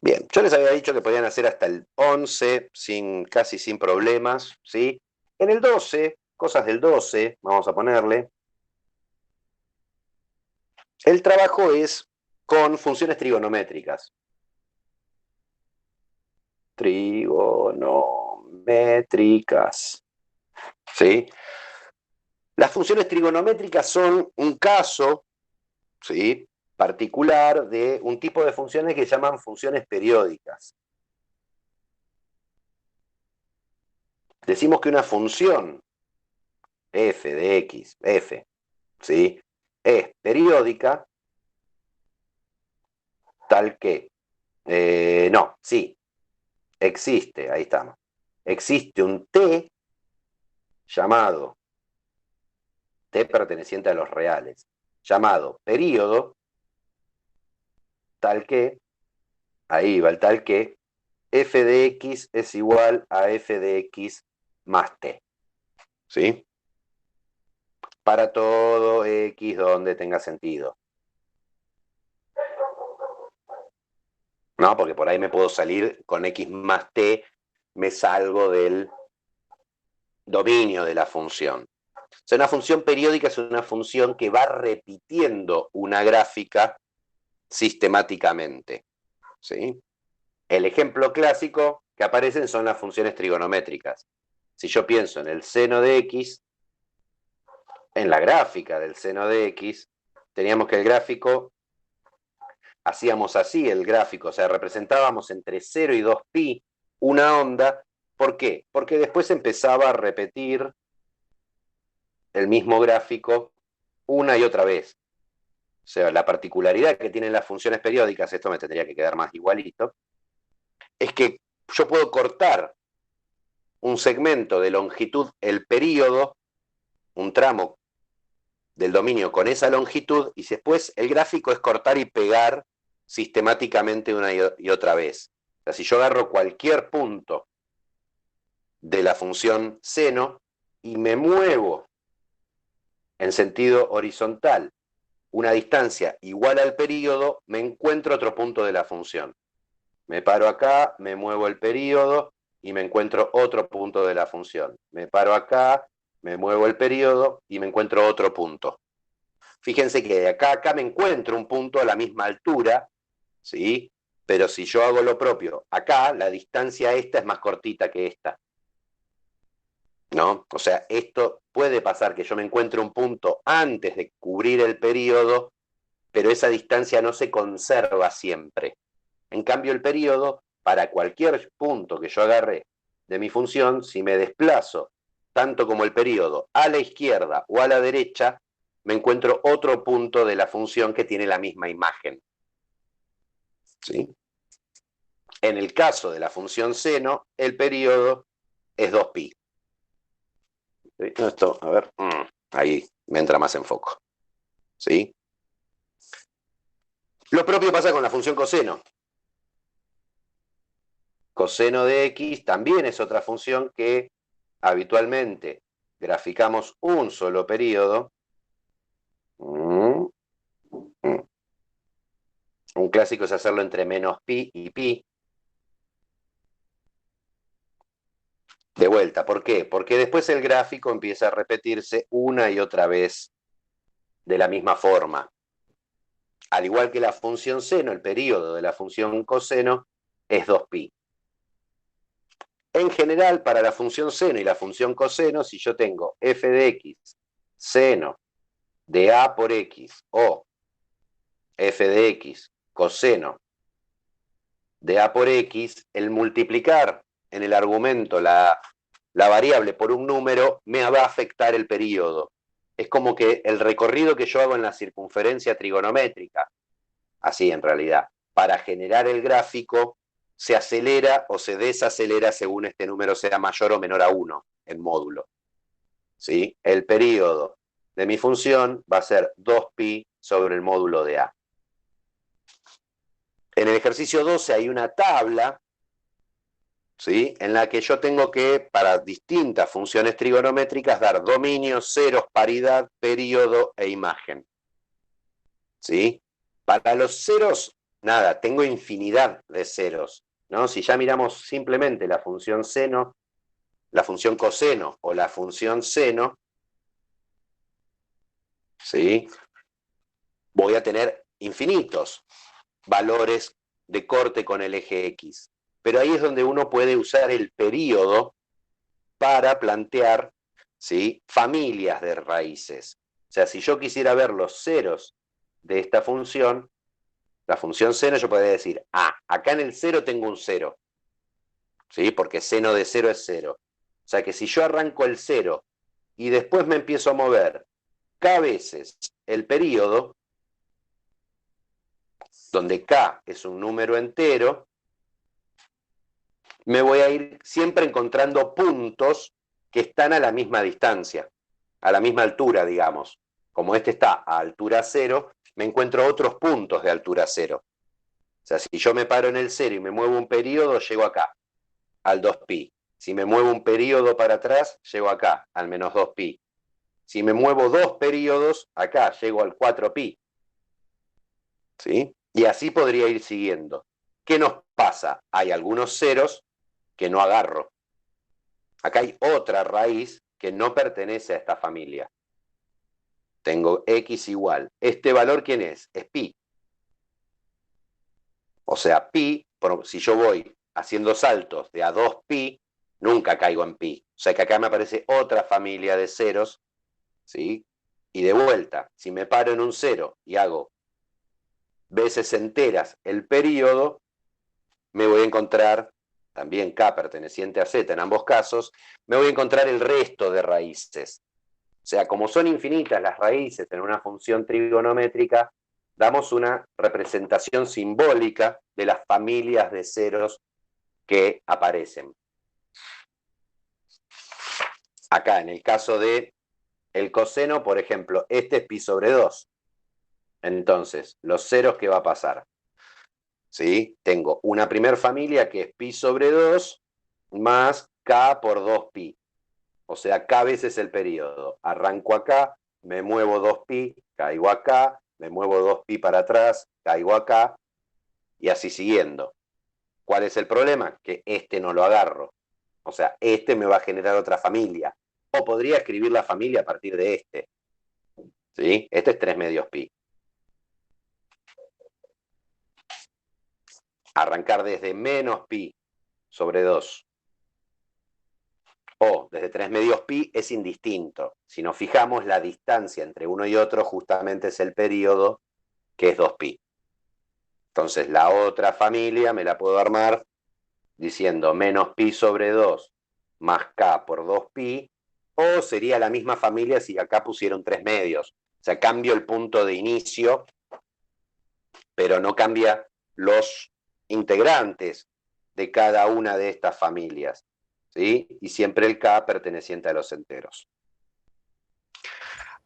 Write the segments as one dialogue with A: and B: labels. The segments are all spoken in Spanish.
A: Bien, yo les había dicho que podían hacer hasta el 11 casi sin problemas, ¿sí? En el 12, cosas del 12, vamos a ponerle, el trabajo es con funciones trigonométricas. Trigonométricas, ¿sí? Las funciones trigonométricas son un caso, ¿sí?, particular de un tipo de funciones que llaman funciones periódicas. Decimos que una función f de x, f, ¿sí?, es periódica tal que, no, sí, existe, ahí estamos, existe un t llamado, t perteneciente a los reales, llamado período, tal que, ahí va el tal que, f de x es igual a f de x más t, ¿sí? Para todo x donde tenga sentido, ¿no? Porque por ahí me puedo salir con x más t, me salgo del dominio de la función. O sea, una función periódica es una función que va repitiendo una gráfica sistemáticamente, ¿sí? El ejemplo clásico que aparecen son las funciones trigonométricas. Si yo pienso en el seno de x, en la gráfica del seno de x, teníamos que el gráfico, hacíamos así el gráfico, o sea, representábamos entre 0 y 2pi una onda. ¿Por qué? Porque después empezaba a repetir el mismo gráfico una y otra vez. O sea, la particularidad que tienen las funciones periódicas, esto me tendría que quedar más igualito, es que yo puedo cortar un segmento de longitud, el período, un tramo del dominio con esa longitud, y después el gráfico es cortar y pegar sistemáticamente una y otra vez. O sea, si yo agarro cualquier punto de la función seno y me muevo en sentido horizontal una distancia igual al período, me encuentro otro punto de la función. Me paro acá, me muevo el período y me encuentro otro punto de la función. Me paro acá, me muevo el período y me encuentro otro punto. Fíjense que de acá a acá me encuentro un punto a la misma altura, ¿sí? Pero si yo hago lo propio acá, la distancia esta es más cortita que esta, ¿no? O sea, esto puede pasar que yo me encuentre un punto antes de cubrir el período, pero esa distancia no se conserva siempre. En cambio, el período, para cualquier punto que yo agarre de mi función, si me desplazo tanto como el período a la izquierda o a la derecha, me encuentro otro punto de la función que tiene la misma imagen, ¿sí? En el caso de la función seno, el período es 2pi. Esto, a ver, ahí me entra más en foco, ¿sí? Lo propio pasa con la función coseno. Coseno de x también es otra función que habitualmente graficamos un solo periodo. Un clásico es hacerlo entre menos pi y pi. De vuelta, ¿por qué? Porque después el gráfico empieza a repetirse una y otra vez de la misma forma. Al igual que la función seno, el periodo de la función coseno es 2pi. En general, para la función seno y la función coseno, si yo tengo f de x seno de a por x o f de x coseno de a por x, el multiplicar en el argumento la variable por un número me va a afectar el período. Es como que el recorrido que yo hago en la circunferencia trigonométrica, así en realidad, para generar el gráfico, se acelera o se desacelera según este número sea mayor o menor a 1 en módulo, ¿sí? El período de mi función va a ser 2pi sobre el módulo de A. En el ejercicio 12 hay una tabla, ¿sí?, en la que yo tengo que, para distintas funciones trigonométricas, dar dominios, ceros, paridad, periodo e imagen, ¿sí? Para los ceros nada, tengo infinidad de ceros, ¿no? Si ya miramos simplemente la función seno, la función coseno o la función seno, ¿sí? Voy a tener infinitos valores de corte con el eje X. Pero ahí es donde uno puede usar el período para plantear, ¿sí?, familias de raíces. O sea, si yo quisiera ver los ceros de esta función, la función seno, yo podría decir, acá en el cero tengo un cero, ¿sí? Porque seno de cero es cero. O sea que si yo arranco el cero y después me empiezo a mover k veces el período, donde k es un número entero, me voy a ir siempre encontrando puntos que están a la misma distancia, a la misma altura, digamos. Como este está a altura cero, me encuentro otros puntos de altura cero. O sea, si yo me paro en el cero y me muevo un periodo, llego acá, al 2pi. Si me muevo un periodo para atrás, llego acá, al menos 2pi. Si me muevo 2 periodos, acá llego al 4pi. ¿Sí? Y así podría ir siguiendo. ¿Qué nos pasa? Hay algunos ceros que no agarro. Acá hay otra raíz que no pertenece a esta familia. Tengo x igual. ¿Este valor quién es? Es pi. O sea, pi, si yo voy haciendo saltos de a 2pi, nunca caigo en pi. O sea que acá me aparece otra familia de ceros, ¿sí? Y de vuelta, si me paro en un cero y hago veces enteras el período, me voy a encontrar, también k perteneciente a z en ambos casos, me voy a encontrar el resto de raíces. O sea, como son infinitas las raíces en una función trigonométrica, damos una representación simbólica de las familias de ceros que aparecen. Acá, en el caso de el coseno, por ejemplo, este es pi sobre 2. Entonces, los ceros, ¿qué va a pasar? ¿Sí? Tengo una primer familia que es pi sobre 2 más k por 2pi. O sea, k veces el periodo. Arranco acá, me muevo 2pi, caigo acá, me muevo 2pi para atrás, caigo acá, y así siguiendo. ¿Cuál es el problema? Que este no lo agarro. O sea, este me va a generar otra familia. O podría escribir la familia a partir de este. ¿Sí? Este es 3 medios pi. Arrancar desde menos pi sobre 2. O desde 3 medios pi es indistinto. Si nos fijamos, la distancia entre uno y otro justamente es el periodo, que es 2pi. Entonces la otra familia me la puedo armar diciendo menos pi sobre 2 más k por 2pi, o sería la misma familia si acá pusieron 3 medios. O sea, cambio el punto de inicio, pero no cambia los integrantes de cada una de estas familias, ¿sí? Y siempre el k perteneciente a los enteros.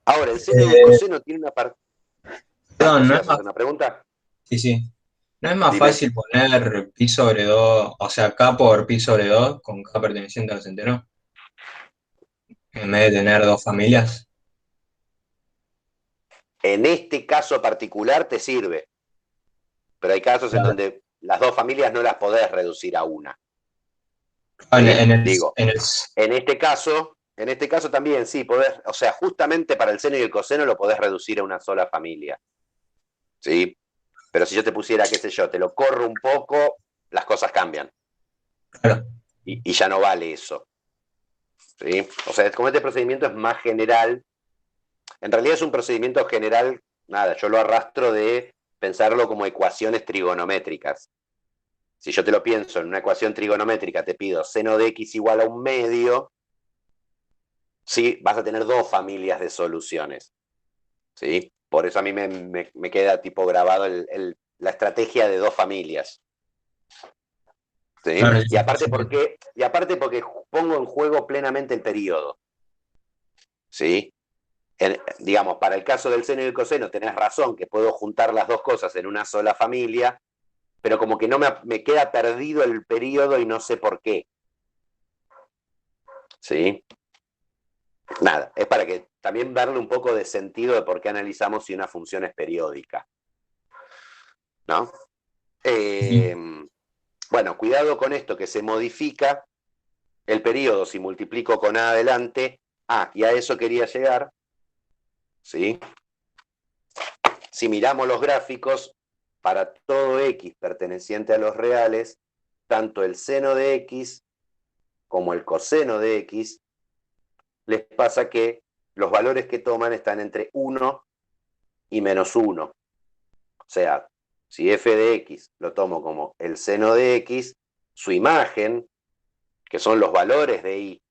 A: Ahora, el seno y el coseno tiene una parte...
B: Perdón,
A: José,
B: no es
A: ¿haces
B: más,
A: una pregunta?
B: sí, sí. ¿No es más
A: Dime.
B: fácil poner pi sobre 2, o sea, k por pi sobre 2 con k perteneciente a los enteros, en vez de tener dos familias?
A: En este caso particular te sirve, pero hay casos en
B: Claro.
A: donde las dos familias no las podés reducir a una.
B: En,
A: ¿Sí?
B: en el,
A: Digo,
B: en el,
A: en este caso también sí, podés, o sea, justamente para el seno y el coseno lo podés reducir a una sola familia. ¿Sí? Pero si yo te pusiera, qué sé yo, te lo corro un poco, las cosas cambian.
B: claro.
A: Y ya no vale eso. ¿Sí? O sea, como este procedimiento es más general, en realidad es un procedimiento general, nada, yo lo arrastro de pensarlo como ecuaciones trigonométricas. Si yo te lo pienso en una ecuación trigonométrica, te pido seno de x igual a un medio, sí, vas a tener dos familias de soluciones. ¿Sí? Por eso a mí me queda tipo grabado la estrategia de dos familias. ¿Sí?
B: Claro,
A: Y aparte porque pongo en juego plenamente el periodo. ¿Sí? Digamos, para el caso del seno y el coseno tenés razón que puedo juntar las dos cosas en una sola familia, pero como que no me queda perdido el periodo y no sé por qué. ¿Sí? Nada, es para que también darle un poco de sentido de por qué analizamos si una función es periódica. ¿No? Eh, bueno, cuidado con esto, que se modifica el periodo si multiplico con A adelante. Y a eso quería llegar, ¿sí? Si miramos los gráficos, para todo X perteneciente a los reales, tanto el seno de X como el coseno de X, les pasa que los valores que toman están entre 1 y -1. O sea, si f de x lo tomo como el seno de x, su imagen, que son los valores de y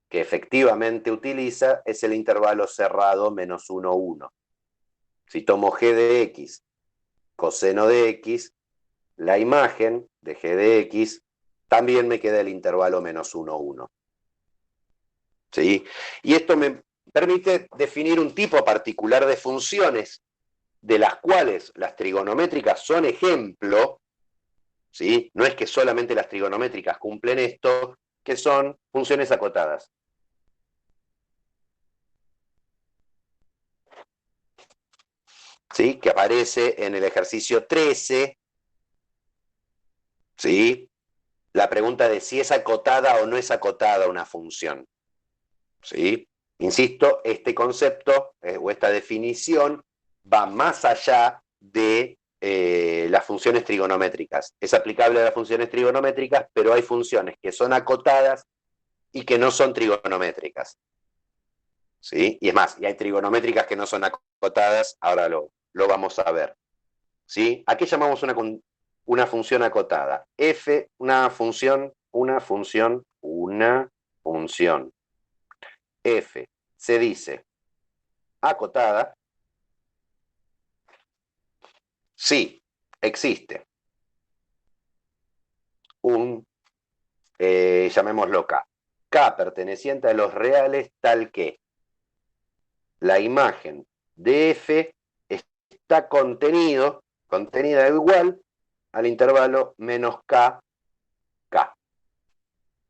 A: que efectivamente utiliza, es el intervalo cerrado -1, 1. Si tomo g de x, coseno de x, la imagen de g de x también me queda el intervalo -1, 1. ¿Sí? Y esto me permite definir un tipo particular de funciones, de las cuales las trigonométricas son ejemplo, ¿sí? No es que solamente las trigonométricas cumplen esto, que son funciones acotadas. ¿Sí? Que aparece en el ejercicio 13, ¿sí? La pregunta de si es acotada o no es acotada una función, ¿sí? Insisto, este concepto o esta definición va más allá de las funciones trigonométricas. Es aplicable a las funciones trigonométricas, pero hay funciones que son acotadas y que no son trigonométricas, ¿sí? Y es más, y hay trigonométricas que no son acotadas, ahora lo vamos a ver, ¿sí? ¿A qué llamamos una función acotada? F, una función. F se dice acotada si existe un, llamémoslo K, K perteneciente a los reales tal que la imagen de F está contenida igual al intervalo menos K, K.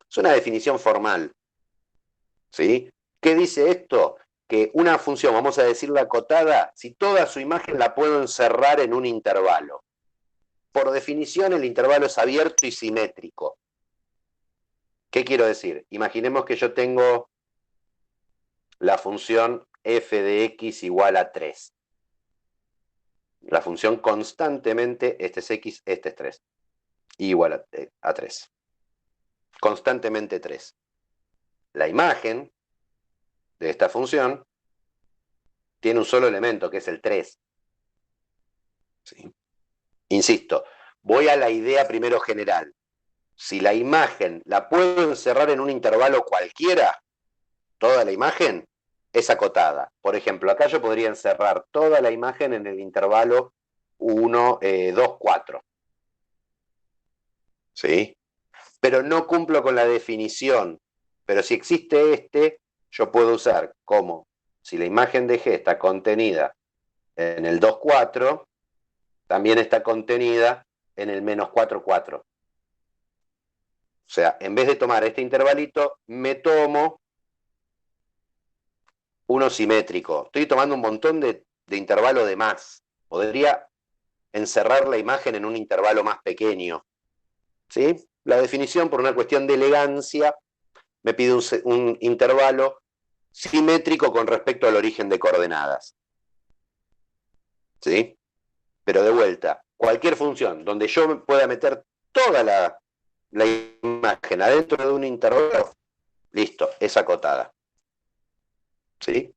A: Es una definición formal, ¿sí? ¿Qué dice esto? Que una función, vamos a decirla acotada, si toda su imagen la puedo encerrar en un intervalo. Por definición, el intervalo es abierto y simétrico. ¿Qué quiero decir? Imaginemos que yo tengo la función f de x igual a 3. La función constantemente, este es x, este es 3, igual a 3. Constantemente 3. La imagen de esta función tiene un solo elemento, que es el 3. ¿Sí? Insisto, voy a la idea primero general. Si la imagen la puedo encerrar en un intervalo cualquiera, toda la imagen es acotada. Por ejemplo, acá yo podría encerrar toda la imagen en el intervalo 1, 2, 4. ¿Sí? Pero no cumplo con la definición. Pero si existe este, yo puedo usar como si la imagen de G está contenida en el 2, 4, también está contenida en el -4, 4. O sea, en vez de tomar este intervalito, me tomo uno simétrico. Estoy tomando un montón de intervalo de más. Podría encerrar la imagen en un intervalo más pequeño, ¿sí? La definición, por una cuestión de elegancia, me pide un intervalo simétrico con respecto al origen de coordenadas, ¿sí? Pero de vuelta, cualquier función donde yo pueda meter toda la imagen adentro de un intervalo, listo, es acotada, ¿sí?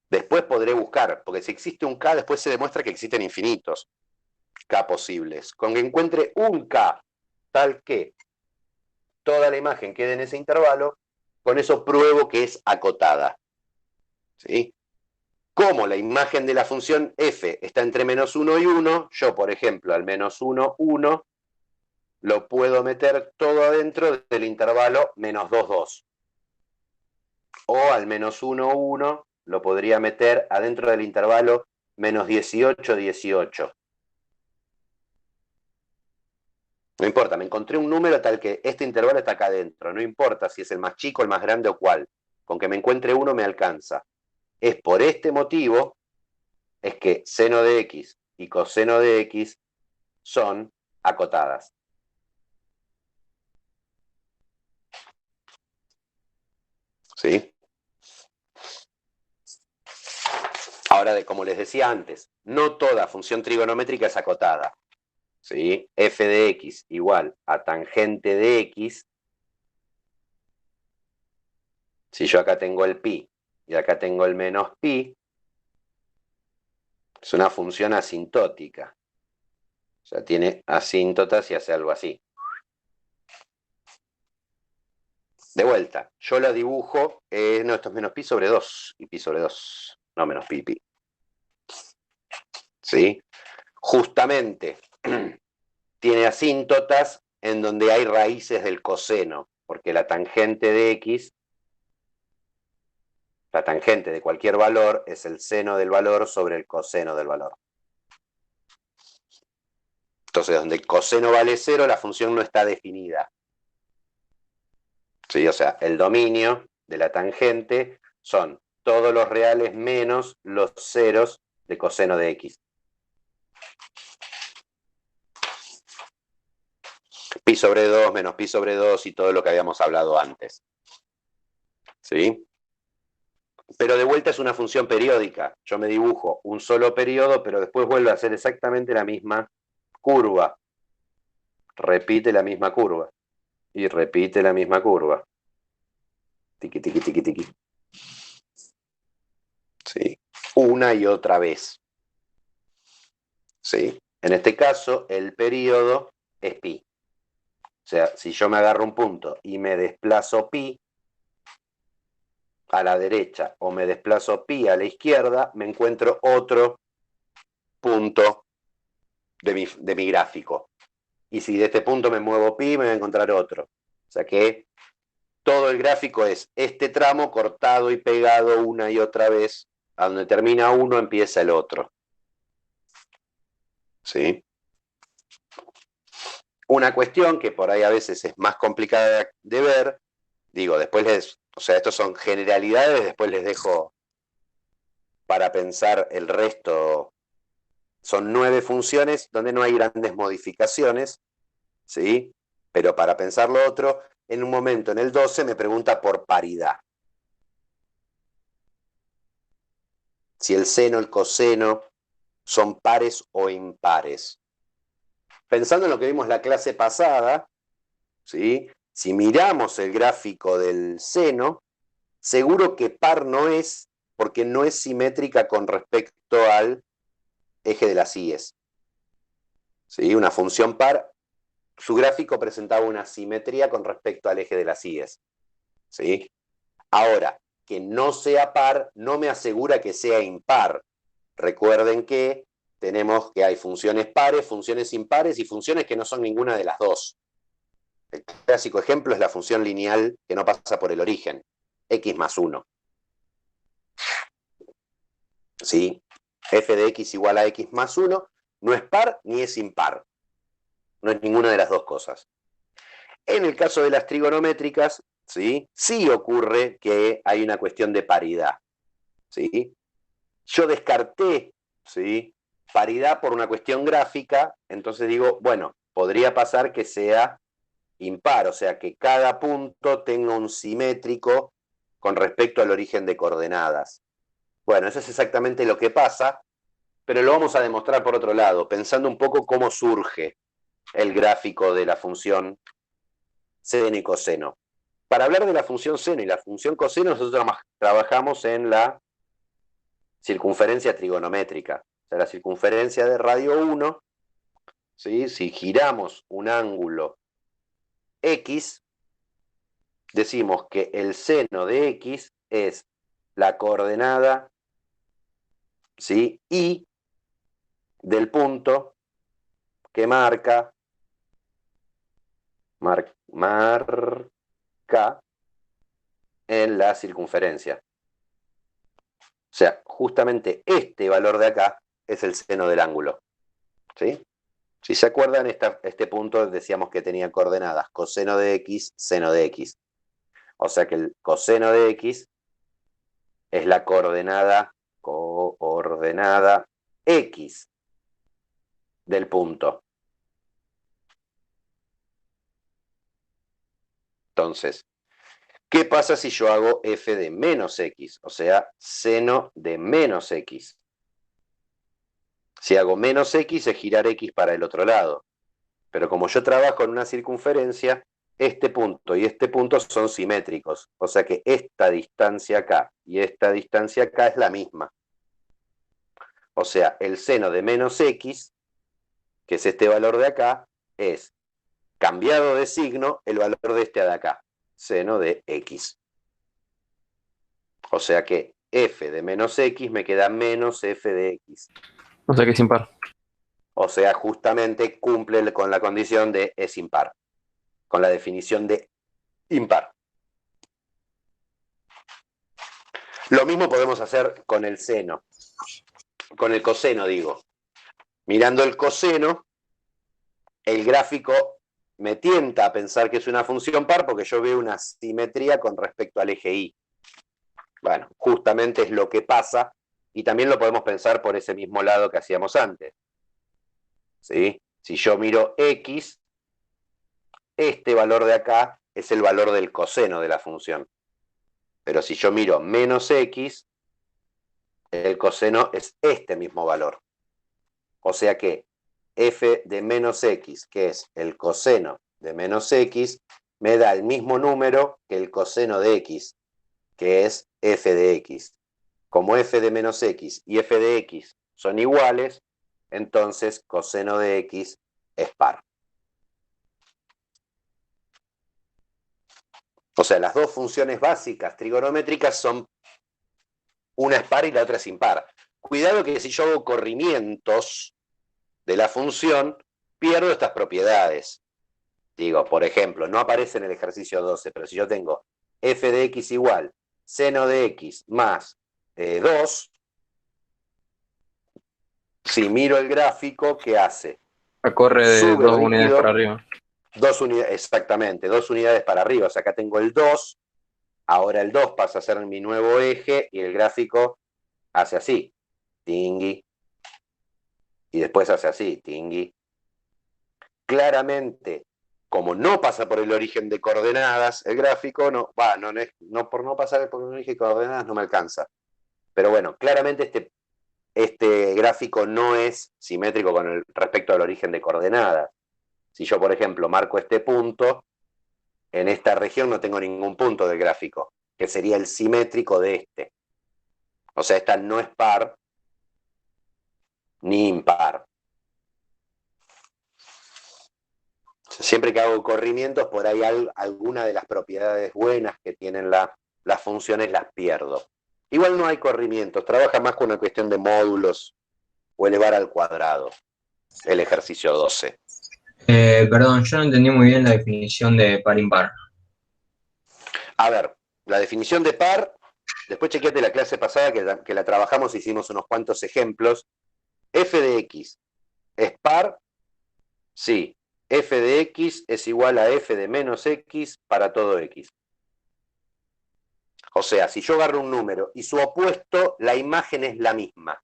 A: Después podré buscar, porque si existe un K, después se demuestra que existen infinitos K posibles. Con que encuentre un K tal que toda la imagen quede en ese intervalo, con eso pruebo que es acotada, ¿sí? Como la imagen de la función f está entre -1 y 1, yo, por ejemplo, al -1, 1, lo puedo meter todo adentro del intervalo -2, 2. O al -1, 1, lo podría meter adentro del intervalo -18, 18. No importa, me encontré un número tal que este intervalo está acá adentro. No importa si es el más chico, el más grande o cuál. Con que me encuentre uno me alcanza. Es por este motivo es que seno de x y coseno de x son acotadas. ¿Sí? Ahora, como les decía antes, no toda función trigonométrica es acotada. ¿Sí? F de x igual a tangente de x. Si yo acá tengo el pi y acá tengo el menos pi, es una función asintótica. O sea, tiene asíntotas y hace algo así. De vuelta, yo la dibujo, no, esto es menos pi sobre 2 y pi sobre 2, no menos pi, pi. ¿Sí? Justamente tiene asíntotas en donde hay raíces del coseno, porque la tangente de x, la tangente de cualquier valor es el seno del valor sobre el coseno del valor. Entonces, donde el coseno vale 0, la función no está definida. ¿Sí? O sea, el dominio de la tangente son todos los reales menos los ceros de coseno de x. Pi sobre 2 menos pi sobre 2 y todo lo que habíamos hablado antes. ¿Sí? Pero de vuelta es una función periódica. Yo me dibujo un solo periodo, pero después vuelve a ser exactamente la misma curva. Repite la misma curva. Y repite la misma curva. Tiqui, tiqui, tiqui, tiqui. ¿Sí? Una y otra vez. ¿Sí? En este caso, el periodo es pi. O sea, si yo me agarro un punto y me desplazo pi a la derecha o me desplazo pi a la izquierda, me encuentro otro punto de mi gráfico. Y si de este punto me muevo pi, me voy a encontrar otro. O sea que todo el gráfico es este tramo cortado y pegado una y otra vez. A donde termina uno, empieza el otro. ¿Sí? Una cuestión que por ahí a veces es más complicada de ver, digo, después o sea, estos son generalidades, después les dejo para pensar el resto. Son 9 funciones donde no hay grandes modificaciones, ¿sí? Pero para pensar lo otro, en un momento, en el 12, me pregunta por paridad. Si el seno, el coseno, son pares o impares. Pensando en lo que vimos la clase pasada, ¿sí? Si miramos el gráfico del seno, seguro que par no es, porque no es simétrica con respecto al eje de las íes. ¿Sí? Una función par, su gráfico presentaba una simetría con respecto al eje de las íes. ¿Sí? Ahora, que no sea par no me asegura que sea impar. Recuerden que tenemos que hay funciones pares, funciones impares y funciones que no son ninguna de las dos. El clásico ejemplo es la función lineal que no pasa por el origen, x más 1. ¿Sí? F de x igual a x más 1 no es par ni es impar. No es ninguna de las dos cosas. En el caso de las trigonométricas, ¿sí? Sí ocurre que hay una cuestión de paridad. ¿Sí? Yo descarté, ¿sí? Paridad por una cuestión gráfica, entonces digo, bueno, podría pasar que sea impar, o sea, que cada punto tenga un simétrico con respecto al origen de coordenadas. Bueno, eso es exactamente lo que pasa, pero lo vamos a demostrar por otro lado, pensando un poco cómo surge el gráfico de la función seno y coseno. Para hablar de la función seno y la función coseno, nosotros trabajamos en la circunferencia trigonométrica. O sea, la circunferencia de radio 1, ¿sí? Si giramos un ángulo X, decimos que el seno de X es la coordenada, ¿sí? Y del punto que marca en la circunferencia. O sea, justamente este valor de acá es el seno del ángulo. ¿Sí? Si se acuerdan, este punto decíamos que tenía coordenadas coseno de x, seno de x. O sea que el coseno de x es la coordenada x del punto. Entonces, ¿qué pasa si yo hago f de menos x? O sea, seno de menos x. Si hago menos x es girar x para el otro lado. Pero como yo trabajo en una circunferencia, este punto y este punto son simétricos. O sea que esta distancia acá y esta distancia acá es la misma. O sea, el seno de menos x, que es este valor de acá, es cambiado de signo el valor de este de acá, seno de x. O sea que f de menos x me queda menos f de x.
C: O sea que es impar.
A: O sea, justamente cumple con la condición de es impar, con la definición de impar. Lo mismo podemos hacer con el seno, con el coseno, digo. Mirando el coseno, el gráfico me tienta a pensar que es una función par porque yo veo una simetría con respecto al eje Y. Bueno, justamente es lo que pasa y también lo podemos pensar por ese mismo lado que hacíamos antes. ¿Sí? Si yo miro X, este valor de acá es el valor del coseno de la función. Pero si yo miro menos X, el coseno es este mismo valor. O sea que f de menos x, que es el coseno de menos x, me da el mismo número que el coseno de x, que es f de x. Como f de menos x y f de x son iguales, entonces coseno de x es par. O sea, las dos funciones básicas trigonométricas son, una es par y la otra es impar. Cuidado que si yo hago corrimientos de la función, pierdo estas propiedades. Digo, por ejemplo, no aparece en el ejercicio 12, pero si yo tengo f de x igual seno de x más 2, si miro el gráfico, ¿qué hace?
C: Corre de
A: Sube
C: 2 unidades
A: rígido,
C: para arriba.
A: 2 unidades, exactamente, 2 unidades para arriba. O sea, acá tengo el 2, ahora el 2 pasa a ser mi nuevo eje y el gráfico hace así, tingui, y después hace así, tingui. Claramente, como no pasa por el origen de coordenadas, el gráfico por no pasar por el origen de coordenadas no me alcanza. Pero bueno, claramente este gráfico no es simétrico con respecto al origen de coordenadas. Si yo, por ejemplo, marco este punto, en esta región no tengo ningún punto del gráfico, que sería el simétrico de este. O sea, esta no es par ni impar. Siempre que hago corrimientos, por ahí alguna de las propiedades buenas que tienen las funciones las pierdo. Igual no hay corrimientos, trabaja más con una cuestión de módulos o elevar al cuadrado, el ejercicio 12.
B: Perdón, yo no entendí muy bien la definición de par-impar.
A: A ver, la definición de par, después chequeate la clase pasada que la trabajamos, hicimos unos cuantos ejemplos. F de x es par, sí. F de x es igual a f de menos x para todo x. O sea, si yo agarro un número y su opuesto, la imagen es la misma.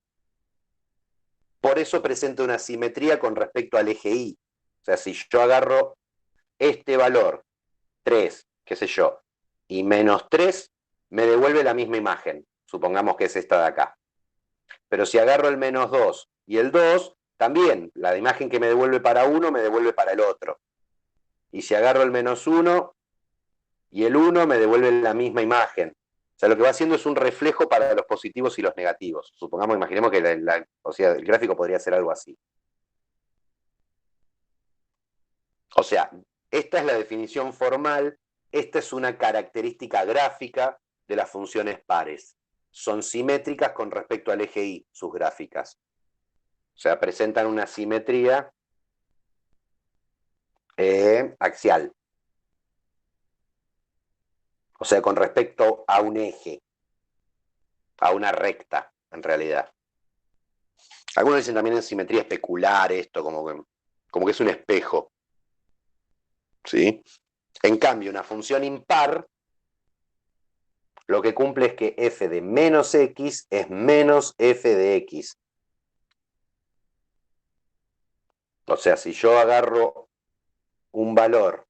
A: Por eso presenta una simetría con respecto al eje Y. O sea, si yo agarro este valor, 3, qué sé yo, y menos 3, me devuelve la misma imagen. Supongamos que es esta de acá. Pero si agarro el menos 2 y el 2, también la imagen que me devuelve para uno me devuelve para el otro. Y si agarro el menos 1 y el 1, me devuelve la misma imagen. O sea, lo que va haciendo es un reflejo para los positivos y los negativos. Supongamos, imaginemos que el gráfico podría ser algo así. O sea, esta es la definición formal, esta es una característica gráfica de las funciones pares. Son simétricas con respecto al eje Y, sus gráficas. O sea, presentan una simetría axial. O sea, con respecto a un eje, a una recta, en realidad. Algunos dicen también en simetría especular esto, como que es un espejo. ¿Sí? En cambio, una función impar, lo que cumple es que f de menos x es menos f de x. O sea, si yo agarro un valor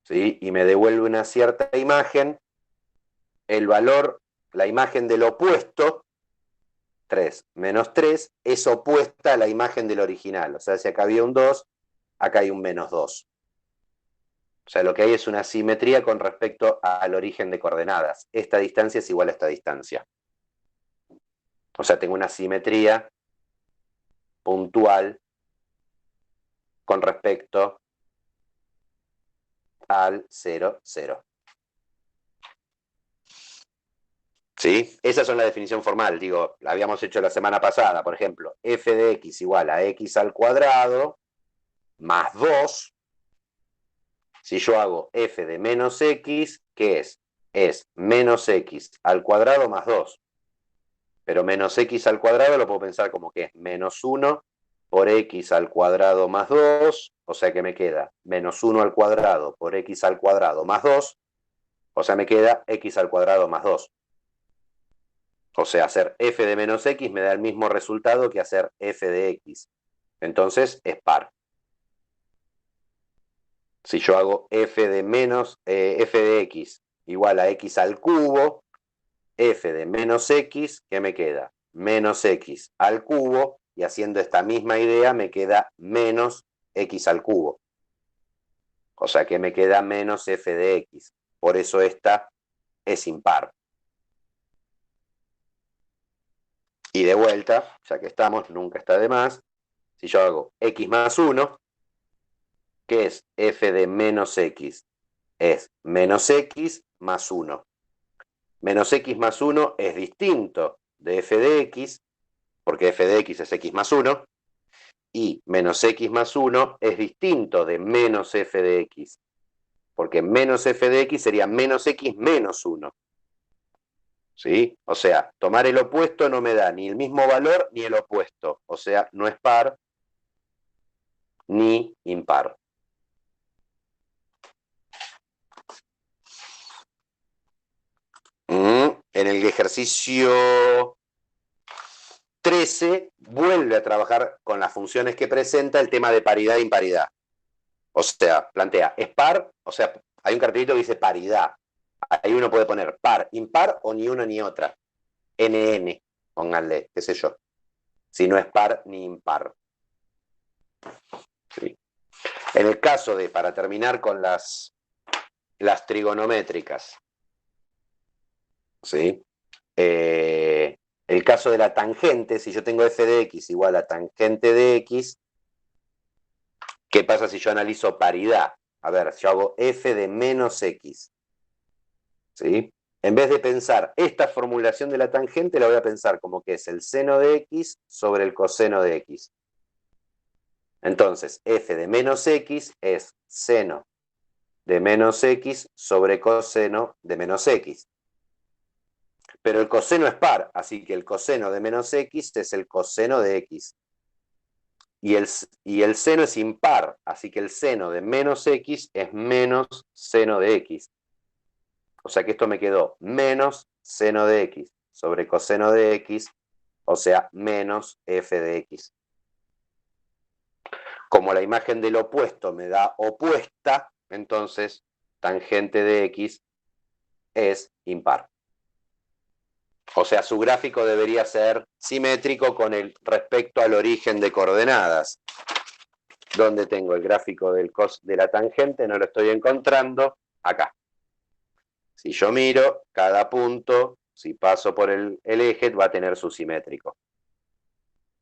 A: ¿sí? Y me devuelve una cierta imagen, el valor, la imagen del opuesto, 3 menos 3, es opuesta a la imagen del original. O sea, si acá había un 2, acá hay un menos 2. O sea, lo que hay es una simetría con respecto al origen de coordenadas. Esta distancia es igual a esta distancia. O sea, tengo una simetría puntual con respecto al 0, 0. ¿Sí? Esa es la definición formal. Digo, la habíamos hecho la semana pasada. Por ejemplo, f de x igual a x al cuadrado más 2. Si yo hago f de menos x, ¿qué es? Es menos x al cuadrado más 2. Pero menos x al cuadrado lo puedo pensar como que es menos 1 por x al cuadrado más 2. O sea que me queda menos 1 al cuadrado por x al cuadrado más 2. O sea, me queda x al cuadrado más 2. O sea, hacer f de menos x me da el mismo resultado que hacer f de x. Entonces es par. Si yo hago f de x igual a x al cubo, f de menos x, ¿qué me queda? Menos x al cubo, y haciendo esta misma idea me queda menos x al cubo. O sea que me queda menos f de x. Por eso esta es impar. Y de vuelta, ya que estamos, nunca está de más. Si yo hago x más 1, ¿qué es f de menos x? Es menos x más 1. Menos x más 1 es distinto de f de x, porque f de x es x más 1, y menos x más 1 es distinto de menos f de x, porque menos f de x sería menos x menos 1. ¿Sí? O sea, tomar el opuesto no me da ni el mismo valor ni el opuesto. O sea, no es par ni impar. En el ejercicio 13 vuelve a trabajar con las funciones que presenta el tema de paridad e imparidad. O sea, plantea, ¿es par? O sea, hay un cartelito que dice paridad. Ahí uno puede poner par, impar o ni una ni otra. NN, pónganle, qué sé yo. Si no es par ni impar. ¿Sí? En el caso de, para terminar con las trigonométricas, ¿sí? El caso de la tangente, si yo tengo f de x igual a tangente de x, ¿qué pasa si yo analizo paridad? A ver, yo hago f de menos x, ¿sí? En vez de pensar esta formulación de la tangente, la voy a pensar como que es el seno de x sobre el coseno de x. Entonces, f de menos x es seno de menos x sobre coseno de menos x. Pero el coseno es par, así que el coseno de menos x es el coseno de x. Y el seno es impar, así que el seno de menos x es menos seno de x. O sea que esto me quedó menos seno de x sobre coseno de x, o sea, menos f de x. Como la imagen del opuesto me da opuesta, entonces tangente de x es impar. O sea, su gráfico debería ser simétrico con el respecto al origen de coordenadas. ¿Dónde tengo el gráfico de la tangente? No lo estoy encontrando. Acá. Si yo miro, cada punto, si paso por el eje, va a tener su simétrico.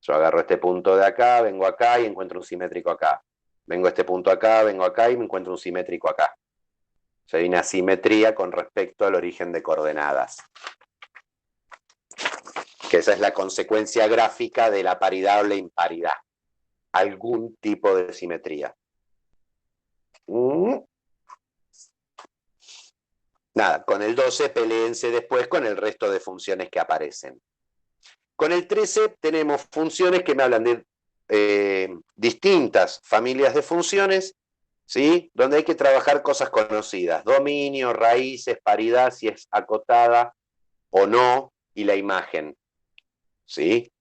A: Yo agarro este punto de acá, vengo acá y encuentro un simétrico acá. Vengo a este punto acá, vengo acá y me encuentro un simétrico acá. O sea, hay una simetría con respecto al origen de coordenadas. Que esa es la consecuencia gráfica de la paridad o la imparidad. Algún tipo de simetría. Nada, con el 12 peleense después con el resto de funciones que aparecen. Con el 13 tenemos funciones que me hablan de distintas familias de funciones, ¿sí? Donde hay que trabajar cosas conocidas. Dominio, raíces, paridad, si es acotada o no, y la imagen. ¿Sí?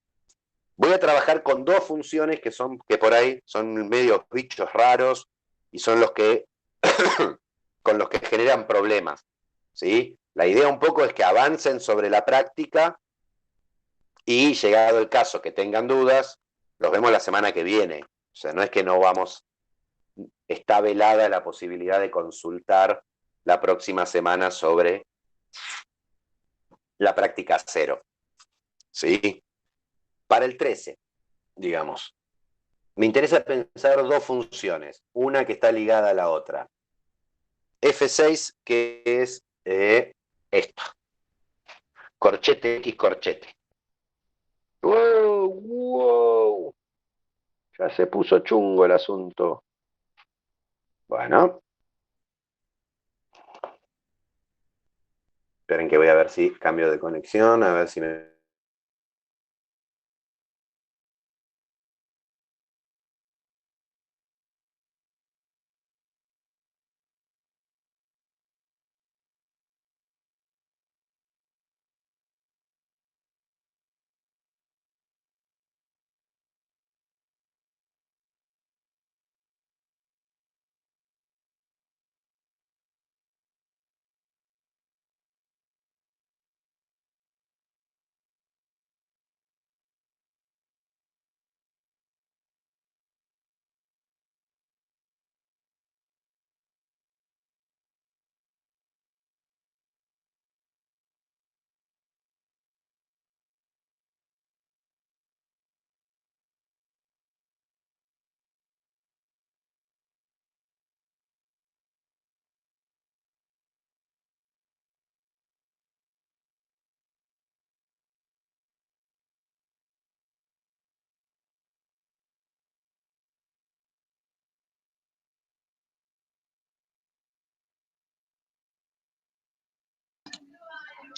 A: Voy a trabajar con dos funciones que por ahí son medios bichos raros y son los que con los que generan problemas, ¿sí? La idea un poco es que avancen sobre la práctica y llegado el caso que tengan dudas, los vemos la semana que viene. O sea, no es que no vamos, está velada la posibilidad de consultar la próxima semana sobre la práctica cero, ¿sí? Para el 13, digamos, me interesa pensar dos funciones, una que está ligada a la otra. F6, que es esto, corchete X corchete. ¡Wow! ¡Wow! Ya se puso chungo el asunto. Bueno. Esperen que voy a ver si cambio de conexión, a ver si me...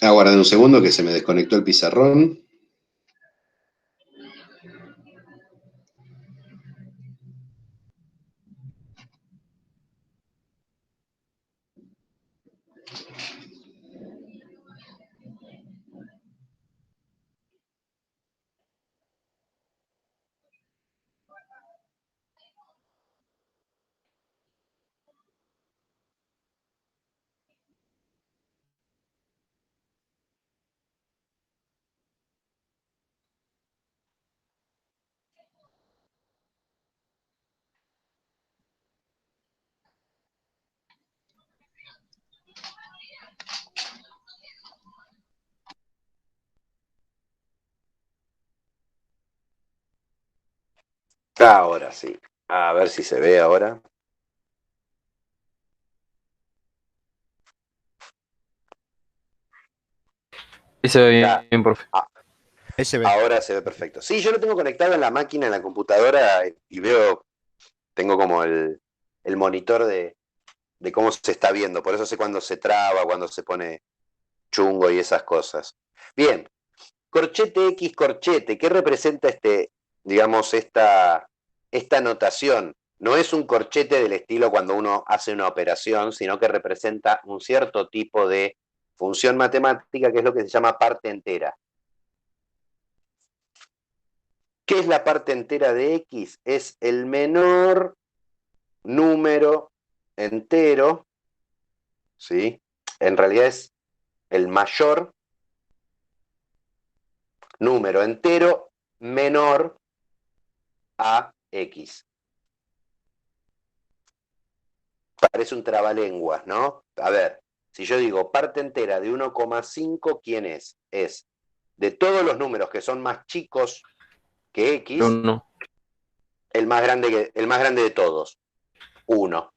A: Aguarden un segundo que se me desconectó el pizarrón. Ahora sí. A ver si se ve ahora.
C: Y se ve
A: Ya.
C: bien, profe.
A: Ahora se ve perfecto. Sí, yo lo tengo conectado en la máquina, en la computadora, y veo, tengo como el monitor de cómo se está viendo. Por eso sé cuándo se traba, cuándo se pone chungo y esas cosas. Bien, corchete X corchete, ¿qué representa digamos, esta notación? No es un corchete del estilo cuando uno hace una operación, sino que representa un cierto tipo de función matemática que es lo que se llama parte entera. ¿Qué es la parte entera de X? Es el menor número entero, ¿sí? En realidad es el mayor número entero menor a X. Parece un trabalenguas, ¿no? A ver, si yo digo parte entera de 1,5, ¿quién es? Es de todos los números que son más chicos que X,
C: Uno.
A: el más grande de todos, 1.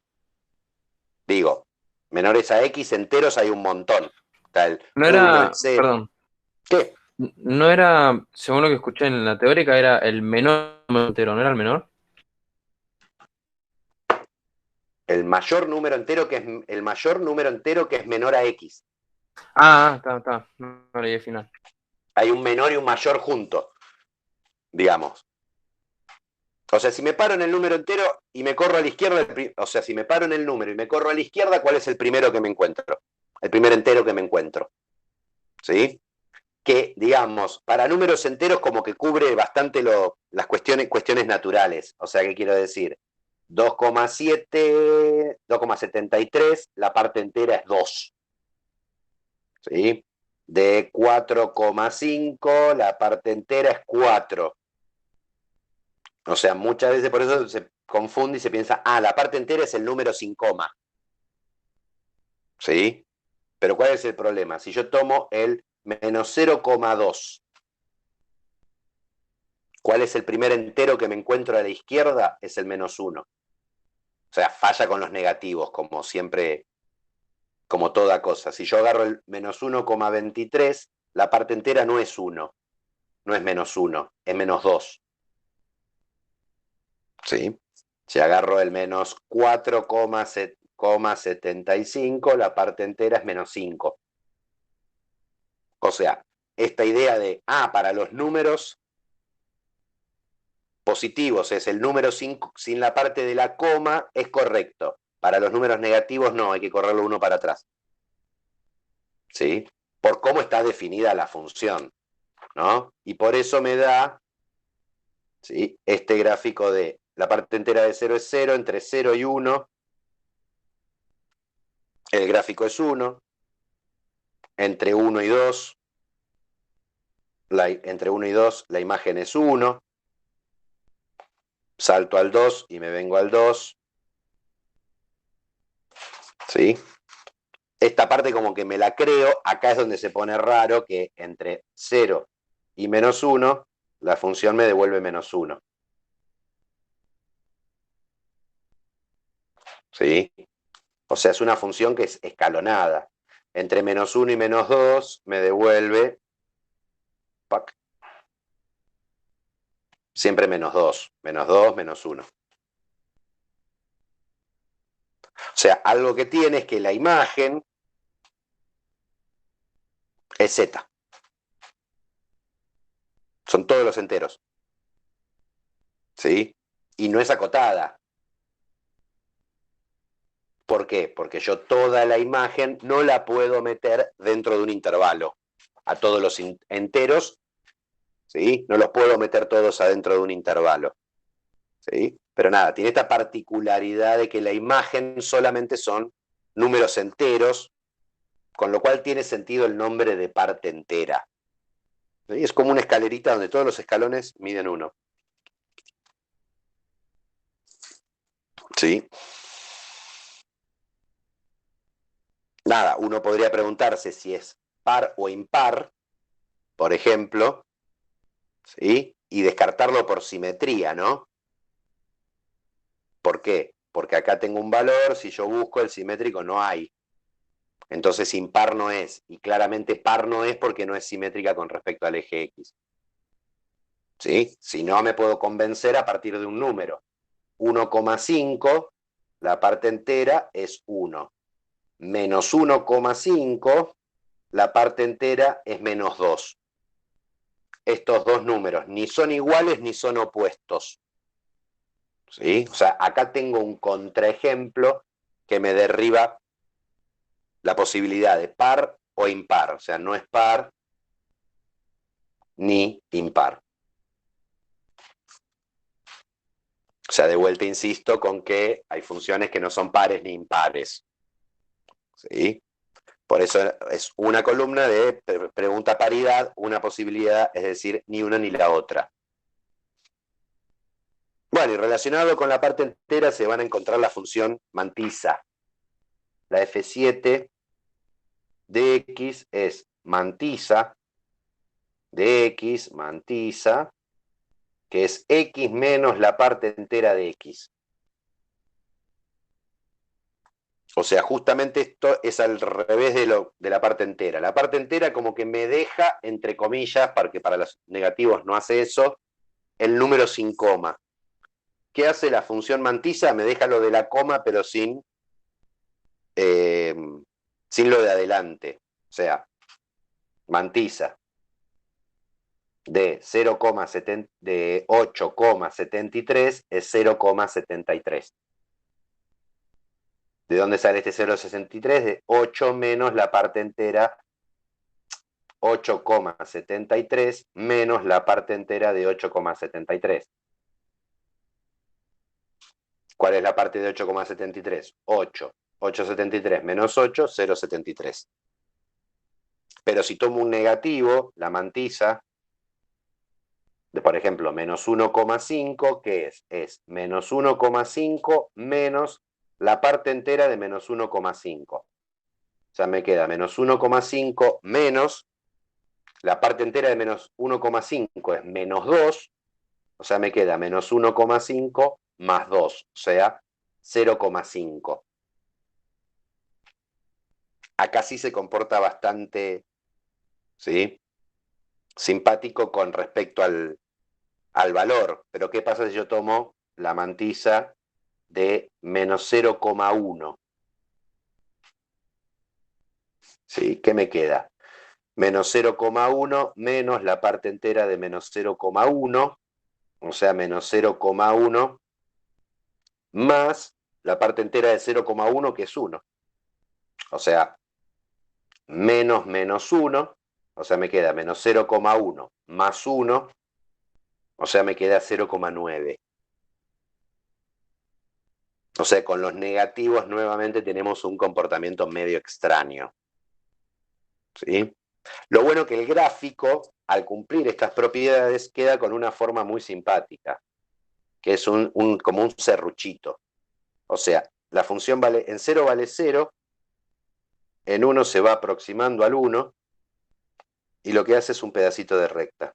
A: Digo, menores a X enteros hay un montón. Está el
C: No
A: 1, el
C: era,
A: 0.
C: perdón,
A: ¿Qué?
C: no era, según lo que escuché en la teórica, era el menor número entero, ¿no era el menor?
A: El mayor número entero que es menor a X.
C: Está, no leí el final.
A: Hay un menor y un mayor juntos, digamos. O sea, si me paro en el número entero y me corro a la izquierda, o sea, si me paro en el número y me corro a la izquierda, ¿cuál es el primero que me encuentro? El primer entero que me encuentro. ¿Sí? Que, digamos, para números enteros como que cubre bastante las cuestiones naturales. O sea, ¿qué quiero decir? 2,7, 2,73, la parte entera es 2. ¿Sí? De 4,5, la parte entera es 4. O sea, muchas veces por eso se confunde y se piensa, la parte entera es el número sin coma. ¿Sí? Pero ¿cuál es el problema? Si yo tomo el menos 0,2, ¿cuál es el primer entero que me encuentro a la izquierda? Es el menos 1. O sea, falla con los negativos, como siempre, como toda cosa. Si yo agarro el menos 1,23, la parte entera no es 1, no es menos 1, es menos 2. ¿Sí? Si agarro el menos 4,75, la parte entera es menos 5. O sea, esta idea de, para los números positivos es el número sin la parte de la coma, es correcto. Para los números negativos no, hay que correrlo uno para atrás. ¿Sí? Por cómo está definida la función, ¿no? Y por eso me da, ¿sí?, este gráfico de la parte entera de 0 es 0, entre 0 y 1, el gráfico es 1, entre 1 y 2, entre 1 y 2 la imagen es 1, salto al 2 y me vengo al 2, ¿sí? Esta parte como que me la creo, acá es donde se pone raro que entre 0 y menos 1, la función me devuelve menos 1. ¿Sí? O sea, es una función que es escalonada. Entre menos 1 y menos 2 me devuelve siempre menos 2, menos 1. O sea, algo que tiene es que la imagen es Z. Son todos los enteros. ¿Sí? Y no es acotada. ¿Por qué? Porque yo toda la imagen no la puedo meter dentro de un intervalo. A todos los enteros, ¿sí?, no los puedo meter todos adentro de un intervalo. ¿Sí? Pero nada, tiene esta particularidad de que la imagen solamente son números enteros, con lo cual tiene sentido el nombre de parte entera. ¿Sí? Es como una escalerita donde todos los escalones miden 1. ¿Sí? Nada, uno podría preguntarse si es par o impar, por ejemplo, ¿sí?, y descartarlo por simetría, ¿no? ¿Por qué? Porque acá tengo un valor, si yo busco el simétrico no hay. Entonces impar no es, y claramente par no es porque no es simétrica con respecto al eje X. ¿Sí? Si no, me puedo convencer a partir de un número. 1,5, la parte entera es 1. Menos 1,5, la parte entera es menos 2. Estos dos números ni son iguales ni son opuestos. ¿Sí? O sea, acá tengo un contraejemplo que me derriba la posibilidad de par o impar. O sea, no es par ni impar. O sea, de vuelta insisto con que hay funciones que no son pares ni impares. ¿Sí? Por eso es una columna de pregunta paridad, una posibilidad, es decir, ni una ni la otra. Bueno, y relacionado con la parte entera se van a encontrar la función mantisa. La F7 de X es mantisa de X, mantisa, que es X menos la parte entera de X. O sea, justamente esto es al revés de la parte entera. La parte entera como que me deja, entre comillas, porque para los negativos no hace eso, el número sin coma. ¿Qué hace la función mantisa? Me deja lo de la coma, pero sin lo de adelante. O sea, mantisa de 8,73 es 0,73. ¿De dónde sale este 0,63? De 8 menos la parte entera, 8,73 menos la parte entera de 8,73. ¿Cuál es la parte de 8,73? 8. 8,73 menos 8, 0,73. Pero si tomo un negativo, la mantisa, de por ejemplo, menos 1,5, ¿qué es? Es menos 1,5 menos la parte entera de menos 1,5. O sea, me queda menos 1,5 menos la parte entera de menos 1,5 es menos 2. O sea, me queda menos 1,5 más 2, o sea, 0,5. Acá sí se comporta bastante, ¿sí?, simpático con respecto al valor. Pero ¿qué pasa si yo tomo la mantisa de menos 0,1? ¿Sí? ¿Qué me queda? Menos 0,1 menos la parte entera de menos 0,1, o sea, menos 0,1 más la parte entera de 0,1, que es 1. O sea, menos menos 1, o sea, me queda menos 0,1 más 1, o sea, me queda 0,9. O sea, con los negativos nuevamente tenemos un comportamiento medio extraño. ¿Sí? Lo bueno que el gráfico, al cumplir estas propiedades, queda con una forma muy simpática, que es como un serruchito. O sea, la función vale, en 0 vale 0, en 1 se va aproximando al 1, y lo que hace es un pedacito de recta.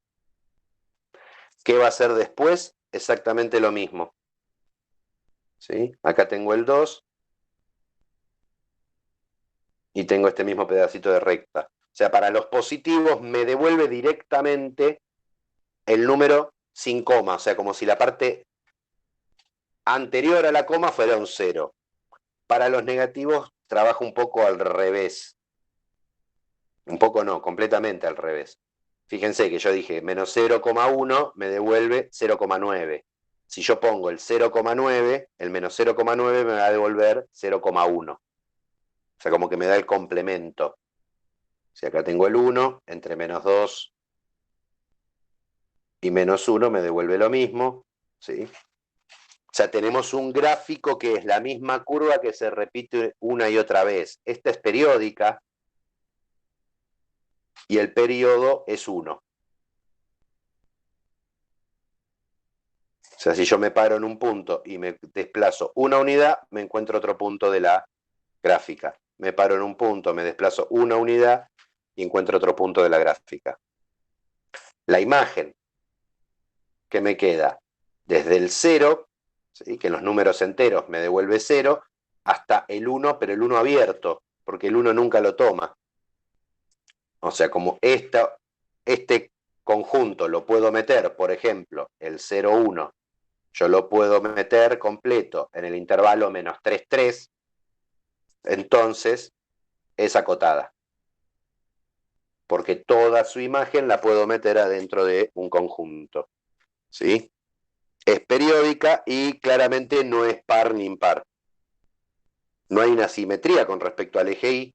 A: ¿Qué va a hacer después? Exactamente lo mismo. ¿Sí? Acá tengo el 2, y tengo este mismo pedacito de recta. O sea, para los positivos me devuelve directamente el número sin coma, o sea, como si la parte anterior a la coma fuera un 0. Para los negativos trabaja un poco al revés. Un poco no, completamente al revés. Fíjense que yo dije menos 0,1 me devuelve 0,9. Si yo pongo el 0,9, el menos 0,9 me va a devolver 0,1. O sea, como que me da el complemento. Si acá tengo el 1, entre menos 2 y menos 1 me devuelve lo mismo, ¿sí? O sea, tenemos un gráfico que es la misma curva que se repite una y otra vez. Esta es periódica y el periodo es 1. O sea, si yo me paro en un punto y me desplazo una unidad, me encuentro otro punto de la gráfica. Me paro en un punto, me desplazo una unidad y encuentro otro punto de la gráfica. La imagen que me queda desde el 0, ¿sí?, que en los números enteros me devuelve 0, hasta el 1, pero el 1 abierto, porque el 1 nunca lo toma. O sea, como este conjunto lo puedo meter, por ejemplo, el 0, 1, yo lo puedo meter completo en el intervalo menos 3, 3, entonces es acotada. Porque toda su imagen la puedo meter adentro de un conjunto. ¿Sí? Es periódica y claramente no es par ni impar. No hay una simetría con respecto al eje Y.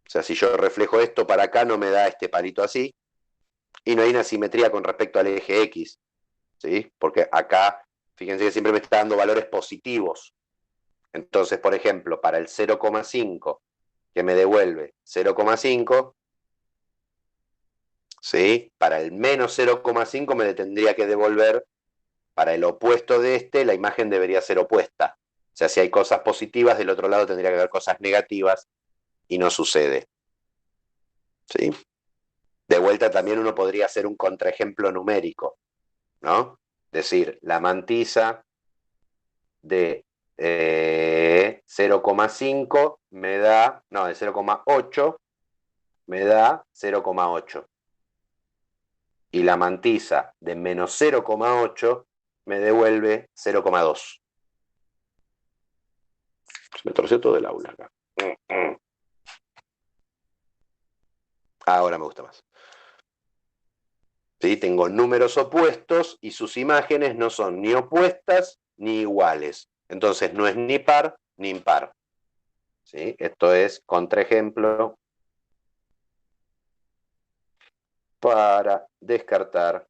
A: O sea, si yo reflejo esto para acá, no me da este palito así. Y no hay una simetría con respecto al eje X. ¿Sí? Porque acá, fíjense que siempre me está dando valores positivos. Entonces, por ejemplo, para el 0,5, que me devuelve 0,5, ¿sí?, para el menos 0,5 me tendría que devolver, para el opuesto de este, la imagen debería ser opuesta. O sea, si hay cosas positivas, del otro lado tendría que haber cosas negativas, y no sucede. ¿Sí? De vuelta también uno podría hacer un contraejemplo numérico, ¿no? Decir, la mantisa de 0,5 me da, no, de 0,8 me da 0,8. Y la mantisa de menos 0,8 me devuelve 0,2. Se me torció todo el aula acá. Ahora me gusta más. ¿Sí? Tengo números opuestos y sus imágenes no son ni opuestas ni iguales. Entonces no es ni par ni impar. ¿Sí? Esto es contraejemplo para descartar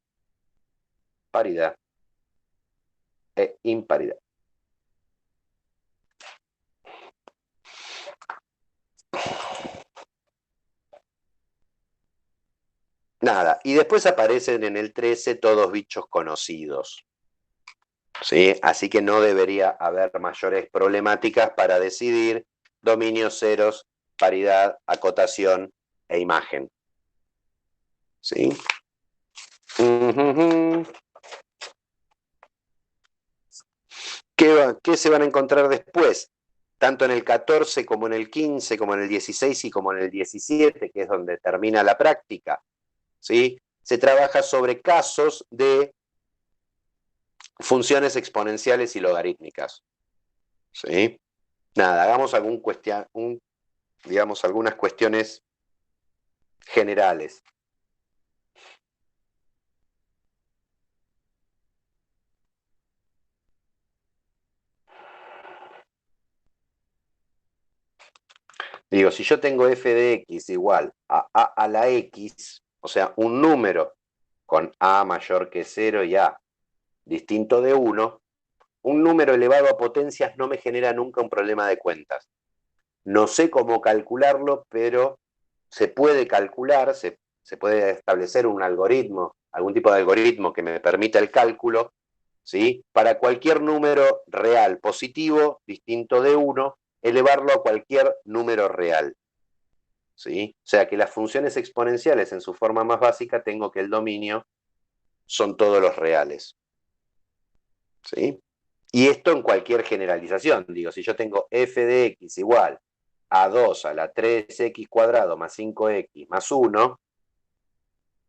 A: paridad e imparidad. Nada, y después aparecen en el 13 todos bichos conocidos. ¿Sí? Así que no debería haber mayores problemáticas para decidir dominios, ceros, paridad, acotación e imagen. ¿Sí? ¿Qué se van a encontrar después? Tanto en el 14 como en el 15, como en el 16 y como en el 17, que es donde termina la práctica, ¿sí? Se trabaja sobre casos de funciones exponenciales y logarítmicas. ¿Sí? Nada, hagamos digamos, algunas cuestiones generales. Digo, si yo tengo f de x igual a a la x, o sea, un número con a mayor que 0 y a distinto de 1, un número elevado a potencias no me genera nunca un problema de cuentas. No sé cómo calcularlo, pero se puede calcular, se puede establecer un algoritmo, algún tipo de algoritmo que me permita el cálculo, ¿sí? Para cualquier número real positivo, distinto de 1, elevarlo a cualquier número real. ¿Sí? O sea que las funciones exponenciales en su forma más básica tengo que el dominio son todos los reales. ¿Sí? Y esto en cualquier generalización. Digo, si yo tengo f de x igual a 2 a la 3x cuadrado más 5x más 1,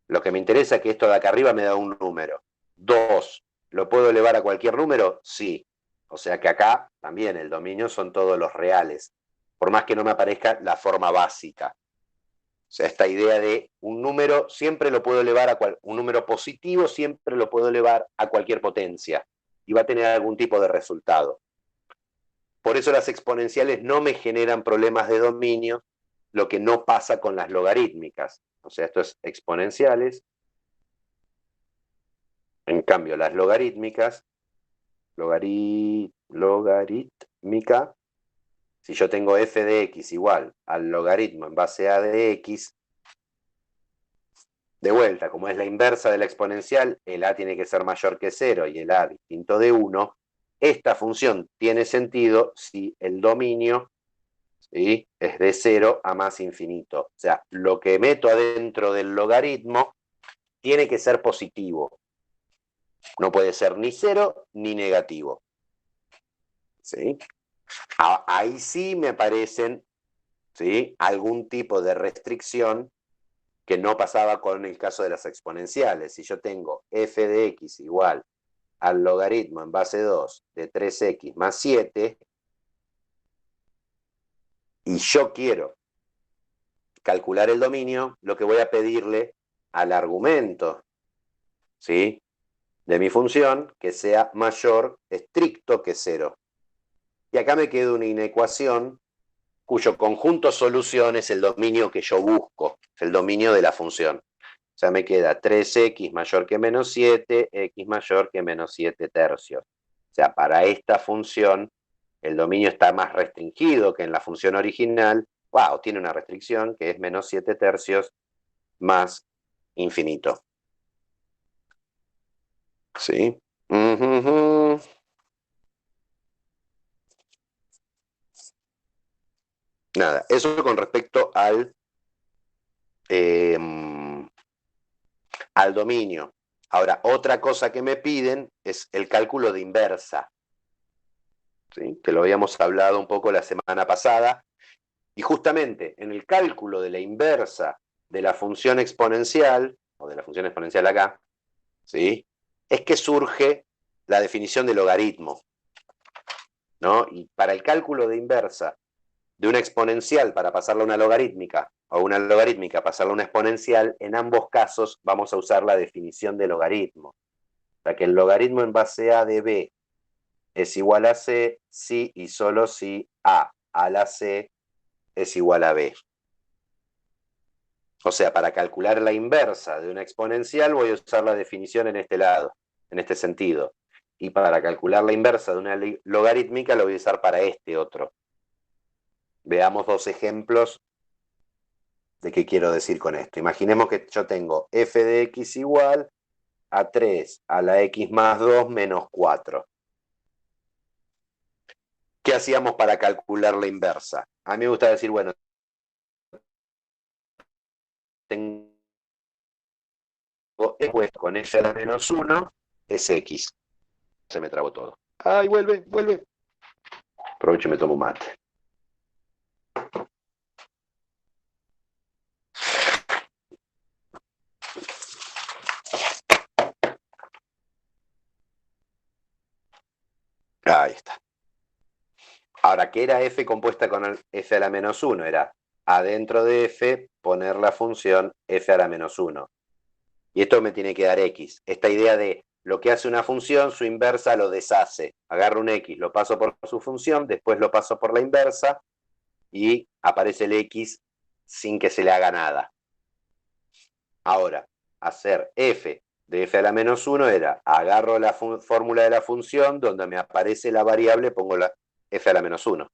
A: lo que me interesa es que esto de acá arriba me da un número. 2, ¿lo puedo elevar a cualquier número? Sí. O sea que acá también el dominio son todos los reales, por más que no me aparezca la forma básica. O sea, esta idea de un número siempre lo puedo elevar a un número positivo siempre lo puedo elevar a cualquier potencia y va a tener algún tipo de resultado. Por eso las exponenciales no me generan problemas de dominio, lo que no pasa con las logarítmicas. O sea, esto es exponenciales. En cambio, las logarítmicas, logarítmica, si yo tengo f de x igual al logaritmo en base a de x, de vuelta, como es la inversa de la exponencial, el a tiene que ser mayor que 0 y el a distinto de 1, esta función tiene sentido si el dominio, ¿sí?, es de 0 a más infinito. O sea, lo que meto adentro del logaritmo tiene que ser positivo. No puede ser ni 0 ni negativo. ¿Sí? Ahí sí me aparecen, ¿sí?, algún tipo de restricción que no pasaba con el caso de las exponenciales. Si yo tengo f de x igual al logaritmo en base 2 de 3x más 7, y yo quiero calcular el dominio, lo que voy a pedirle al argumento, ¿sí?, de mi función, que sea mayor estricto que 0. Y acá me queda una inecuación cuyo conjunto solución es el dominio que yo busco, el dominio de la función. O sea, me queda 3x mayor que menos 7, x mayor que menos 7 tercios. O sea, para esta función, el dominio está más restringido que en la función original. Wow, tiene una restricción que es menos 7 tercios más infinito. ¿Sí? Nada, eso con respecto al dominio. Ahora, otra cosa que me piden es el cálculo de inversa, ¿sí?, que lo habíamos hablado un poco la semana pasada, y justamente en el cálculo de la inversa de la función exponencial, o de la función exponencial acá, ¿sí?, es que surge la definición de logaritmo, ¿no? Y para el cálculo de inversa de una exponencial para pasarla a una logarítmica, o una logarítmica pasarla a una exponencial, en ambos casos vamos a usar la definición de logaritmo. O sea que el logaritmo en base a de b es igual a c si y solo si a la c es igual a b. O sea, para calcular la inversa de una exponencial voy a usar la definición en este lado, en este sentido. Y para calcular la inversa de una logarítmica lo voy a usar para este otro. Veamos dos ejemplos de qué quiero decir con esto. Imaginemos que yo tengo f de x igual a 3 a la x más 2 menos 4. ¿Qué hacíamos para calcular la inversa? A mí me gusta decir, bueno, tengo puesto con f a la menos 1 es x. Se me trabó todo. ¡Ay, vuelve, vuelve! Aprovecho y me tomo un mate. Ahí está. Ahora, ¿qué era f compuesta con f a la menos 1? Era adentro de f poner la función f a la menos 1. Y esto me tiene que dar x. Esta idea de lo que hace una función, su inversa lo deshace. Agarro un x, lo paso por su función, después lo paso por la inversa y aparece el x sin que se le haga nada. Ahora, hacer f de f a la menos 1 era, agarro la fórmula de la función, donde me aparece la variable, pongo la f a la menos 1.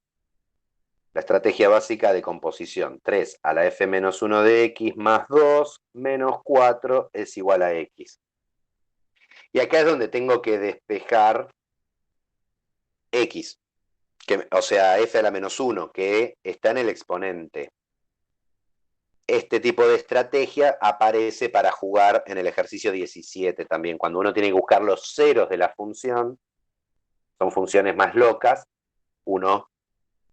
A: La estrategia básica de composición, 3 a la f menos 1 de x más 2 menos 4 es igual a x. Y acá es donde tengo que despejar x, o sea, f a la menos 1, que está en el exponente. Este tipo de estrategia aparece para jugar en el ejercicio 17 también, cuando uno tiene que buscar los ceros de la función, son funciones más locas, uno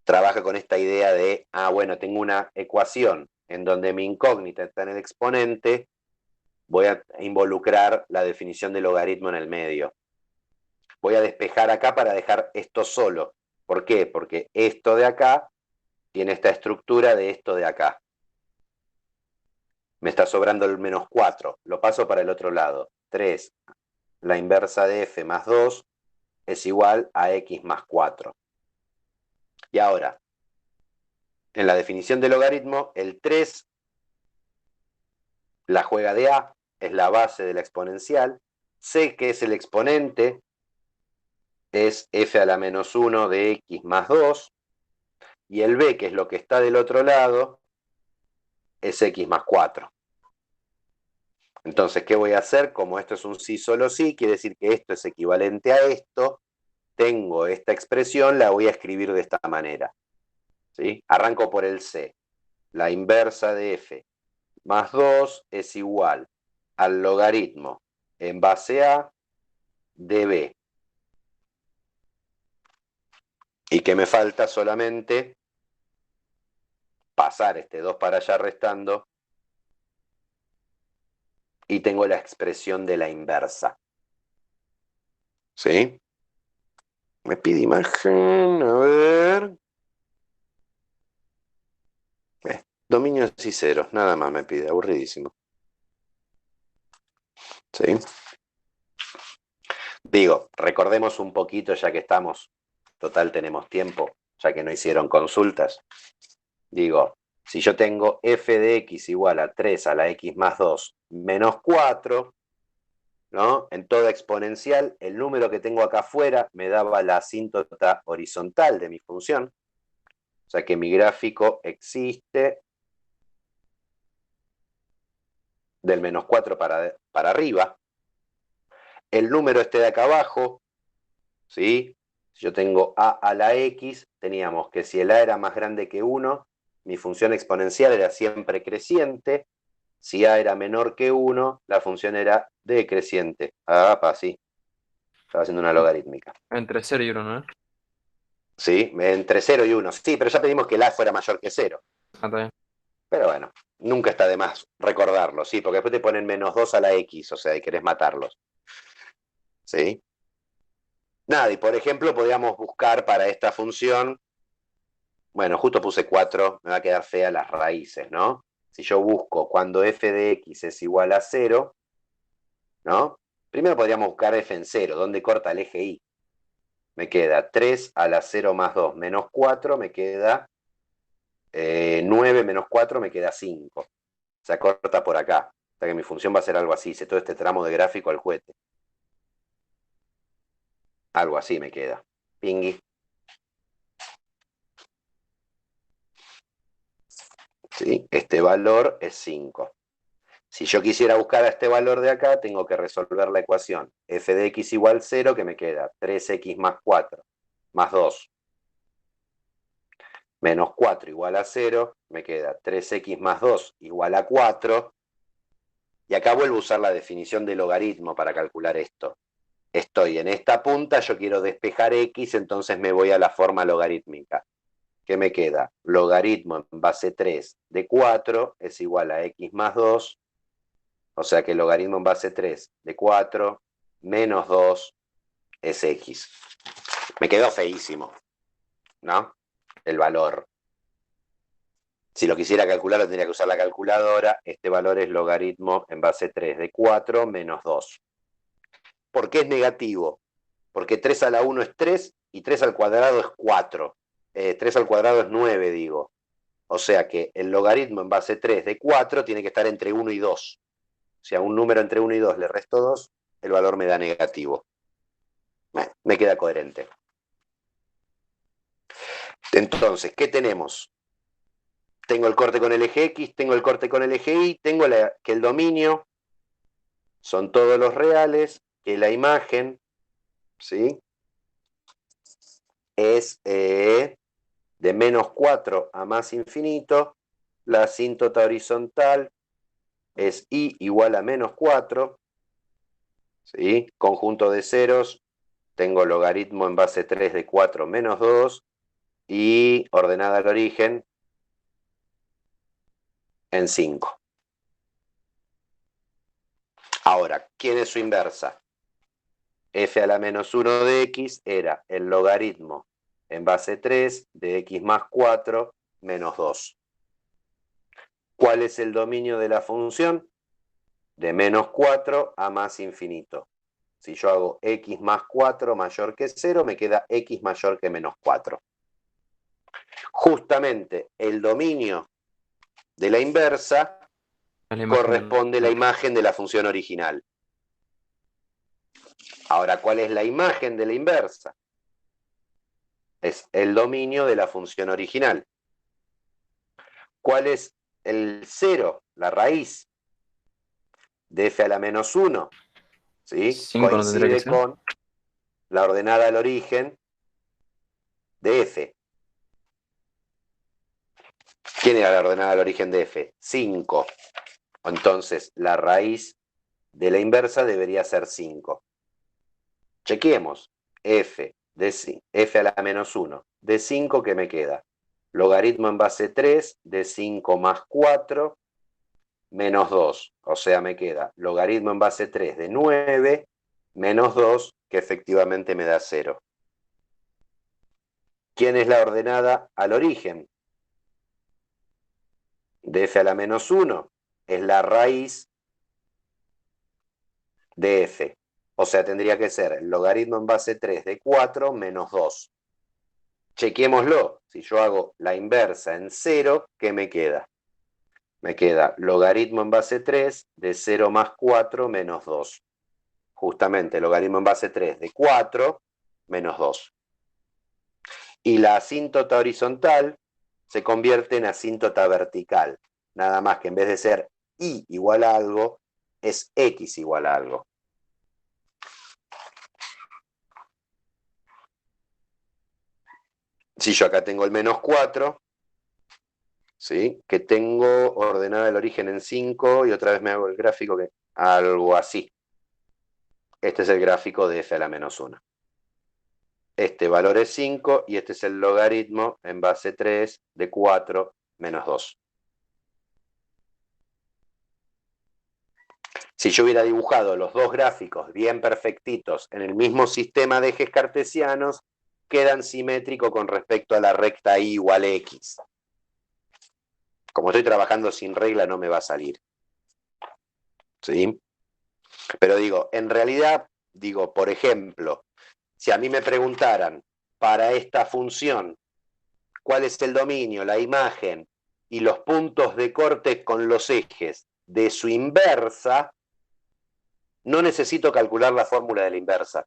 A: trabaja con esta idea de, bueno, tengo una ecuación en donde mi incógnita está en el exponente, voy a involucrar la definición de logaritmo en el medio. Voy a despejar acá para dejar esto solo. ¿Por qué? Porque esto de acá tiene esta estructura de esto de acá. Me está sobrando el menos 4. Lo paso para el otro lado. 3, la inversa de f más 2 es igual a x más 4. Y ahora, en la definición de logaritmo, el 3, la juega de a, es la base de la exponencial. Sé que es el exponente, es f a la menos 1 de x más 2. Y el b, que es lo que está del otro lado, es x más 4. Entonces, ¿qué voy a hacer? Como esto es un sí solo sí, quiere decir que esto es equivalente a esto. Tengo esta expresión, la voy a escribir de esta manera. ¿Sí? Arranco por el c. La inversa de f más 2 es igual al logaritmo en base a de b. Y que me falta solamente pasar este 2 para allá restando y tengo la expresión de la inversa. ¿Sí? Me pide imagen, a ver. Dominios y ceros, nada más me pide, aburridísimo. ¿Sí? Digo, recordemos un poquito ya que estamos, total tenemos tiempo, ya que no hicieron consultas. Digo, si yo tengo f de x igual a 3 a la x más 2 menos 4, ¿no? En toda exponencial, el número que tengo acá afuera me daba la asíntota horizontal de mi función. O sea que mi gráfico existe del menos 4 para arriba. El número este de acá abajo, ¿sí? Si yo tengo a la x, teníamos que si el a era más grande que 1, mi función exponencial era siempre creciente. Si a era menor que 1, la función era decreciente. Sí. Estaba haciendo una logarítmica.
C: Entre 0 y 1, ¿no?
A: ¿Sí? Entre 0 y 1. Sí, pero ya pedimos que el a fuera mayor que 0.
C: Está bien.
A: Pero bueno, nunca está de más recordarlo, ¿sí? Porque después te ponen menos 2 a la x, o sea, y querés matarlos. ¿Sí? Nada, y por ejemplo, podríamos buscar para esta función, bueno, justo puse 4, me va a quedar fea las raíces, ¿no? Si yo busco cuando f de x es igual a 0, ¿no? Primero podríamos buscar f en 0, ¿dónde corta el eje y? Me queda 3 a la 0 más 2 menos 4, me queda 9 menos 4, me queda 5. Se corta por acá. O sea que mi función va a ser algo así, hice todo este tramo de gráfico al cohete. Algo así me queda. Pingui. ¿sí? Este valor es 5. Si yo quisiera buscar a este valor de acá, tengo que resolver la ecuación f de x igual 0, que me queda 3x más 4 más 2 menos 4 igual a 0, me queda 3x más 2 igual a 4, y acá vuelvo a usar la definición de logaritmo para calcular esto. Estoy en esta punta, yo quiero despejar x, entonces me voy a la forma logarítmica. ¿Qué me queda? Logaritmo en base 3 de 4 es igual a x más 2, o sea que el logaritmo en base 3 de 4 menos 2 es x. Me quedó feísimo, ¿no? El valor. Si lo quisiera calcular, lo tendría que usar la calculadora. Este valor es logaritmo en base 3 de 4 menos 2. ¿Por qué es negativo? Porque 3 a la 1 es 3 y 3 al cuadrado es 4. 3 al cuadrado es 9, digo. O sea que el logaritmo en base 3 de 4 tiene que estar entre 1 y 2. Si a un número entre 1 y 2 le resto 2, el valor me da negativo. Me queda coherente. Entonces, ¿qué tenemos? Tengo el corte con el eje X, tengo el corte con el eje Y, tengo que el dominio son todos los reales, que la imagen, ¿sí? Es de menos 4 a más infinito, la asíntota horizontal es y igual a menos 4, ¿sí? Conjunto de ceros, tengo logaritmo en base 3 de 4 menos 2, y ordenada al origen en 5. Ahora, ¿quién es su inversa? F a la menos 1 de x era el logaritmo en base 3 de x más 4 menos 2. ¿Cuál es el dominio de la función? De menos 4 a más infinito. Si yo hago x más 4 mayor que 0, me queda x mayor que menos 4. Justamente el dominio de la inversa corresponde a la imagen de la función original. Ahora, ¿cuál es la imagen de la inversa? Es el dominio de la función original. ¿Cuál es el 0? La raíz de f a la menos 1. ¿Sí?
C: 5 no tendría que
A: Coincide
C: ser.
A: con la ordenada al origen de f. ¿Quién era la ordenada al origen de f? 5. Entonces, la raíz de la inversa debería ser 5. Chequemos. F a la menos 1. De 5, ¿qué me queda? Logaritmo en base 3 de 5 más 4 menos 2. O sea, me queda logaritmo en base 3 de 9 menos 2, que efectivamente me da 0. ¿Quién es la ordenada al origen? De f a la menos 1. Es la raíz de f. O sea, tendría que ser el logaritmo en base 3 de 4 menos 2. Chequémoslo. Si yo hago la inversa en 0, ¿qué me queda? Me queda logaritmo en base 3 de 0 más 4 menos 2. Justamente logaritmo en base 3 de 4 menos 2. Y la asíntota horizontal se convierte en asíntota vertical. Nada más que en vez de ser y igual a algo, es x igual a algo. Si yo acá tengo el menos 4, ¿sí? Que tengo ordenada el origen en 5, y otra vez me hago el gráfico, que algo así. Este es el gráfico de f a la menos 1. Este valor es 5 y este es el logaritmo en base 3 de 4 menos 2. Si yo hubiera dibujado los dos gráficos bien perfectitos en el mismo sistema de ejes cartesianos, quedan simétricos con respecto a la recta y igual x. Como estoy trabajando sin regla, no me va a salir. ¿Sí? Pero digo, en realidad, digo, por ejemplo, si a mí me preguntaran para esta función, ¿cuál es el dominio, la imagen y los puntos de corte con los ejes de su inversa? No necesito calcular la fórmula de la inversa.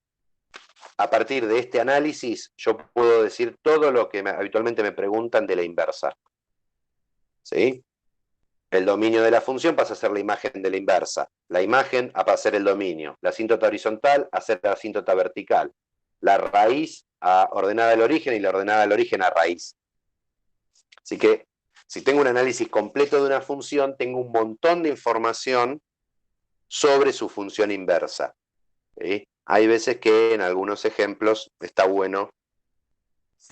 A: A partir de este análisis, yo puedo decir todo lo que habitualmente me preguntan de la inversa. ¿Sí? El dominio de la función pasa a ser la imagen de la inversa. La imagen a ser el dominio. La asíntota horizontal a ser la asíntota vertical. La raíz a ordenada al origen y la ordenada al origen a raíz. Así que si tengo un análisis completo de una función, tengo un montón de información sobre su función inversa. ¿Sí? Hay veces que en algunos ejemplos está bueno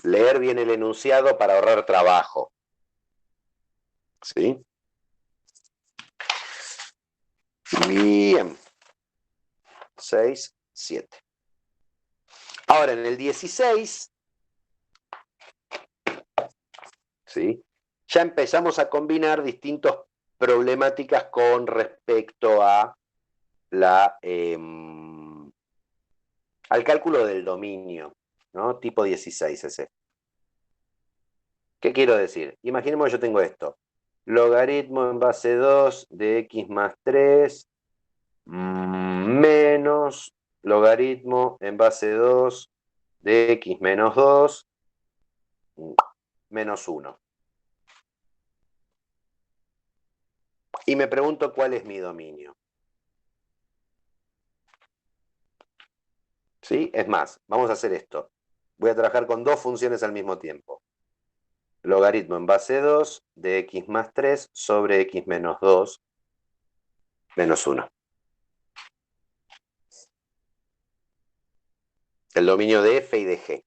A: leer bien el enunciado para ahorrar trabajo. ¿Sí? Bien. 6, 7. Ahora, en el 16, ¿sí? Ya empezamos a combinar distintas problemáticas con respecto a al cálculo del dominio, ¿no? Tipo 16 ese. ¿Qué quiero decir? Imaginemos que yo tengo esto. Logaritmo en base 2 de x más 3 menos logaritmo en base 2 de x menos 2 menos 1. Y me pregunto cuál es mi dominio. ¿Sí? Es más, vamos a hacer esto. Voy a trabajar con dos funciones al mismo tiempo. Logaritmo en base 2 de x más 3 sobre x menos 2 menos 1. El dominio de f y de g.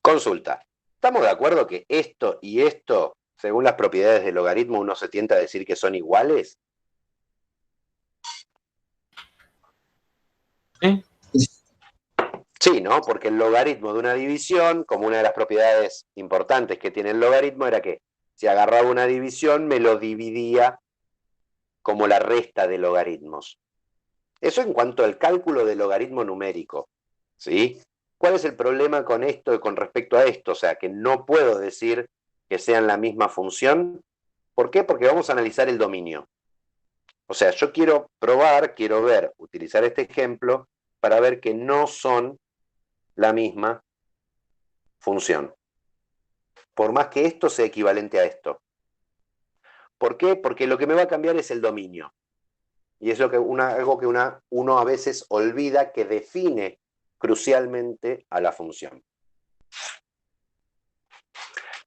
A: Consulta. ¿Estamos de acuerdo que esto y esto, según las propiedades del logaritmo, uno se tienta a decir que son iguales?
C: ¿Sí?
A: Sí, ¿no? Porque el logaritmo de una división, como una de las propiedades importantes que tiene el logaritmo, era que si agarraba una división, me lo dividía como la resta de logaritmos. Eso en cuanto al cálculo del logaritmo numérico, ¿sí? ¿Cuál es el problema con esto y con respecto a esto? O sea, que no puedo decir que sean la misma función. ¿Por qué? Porque vamos a analizar el dominio. O sea, yo quiero probar, quiero ver, utilizar este ejemplo para ver que no son la misma función. Por más que esto sea equivalente a esto. ¿Por qué? Porque lo que me va a cambiar es el dominio. Y es algo que uno a veces olvida que define crucialmente a la función.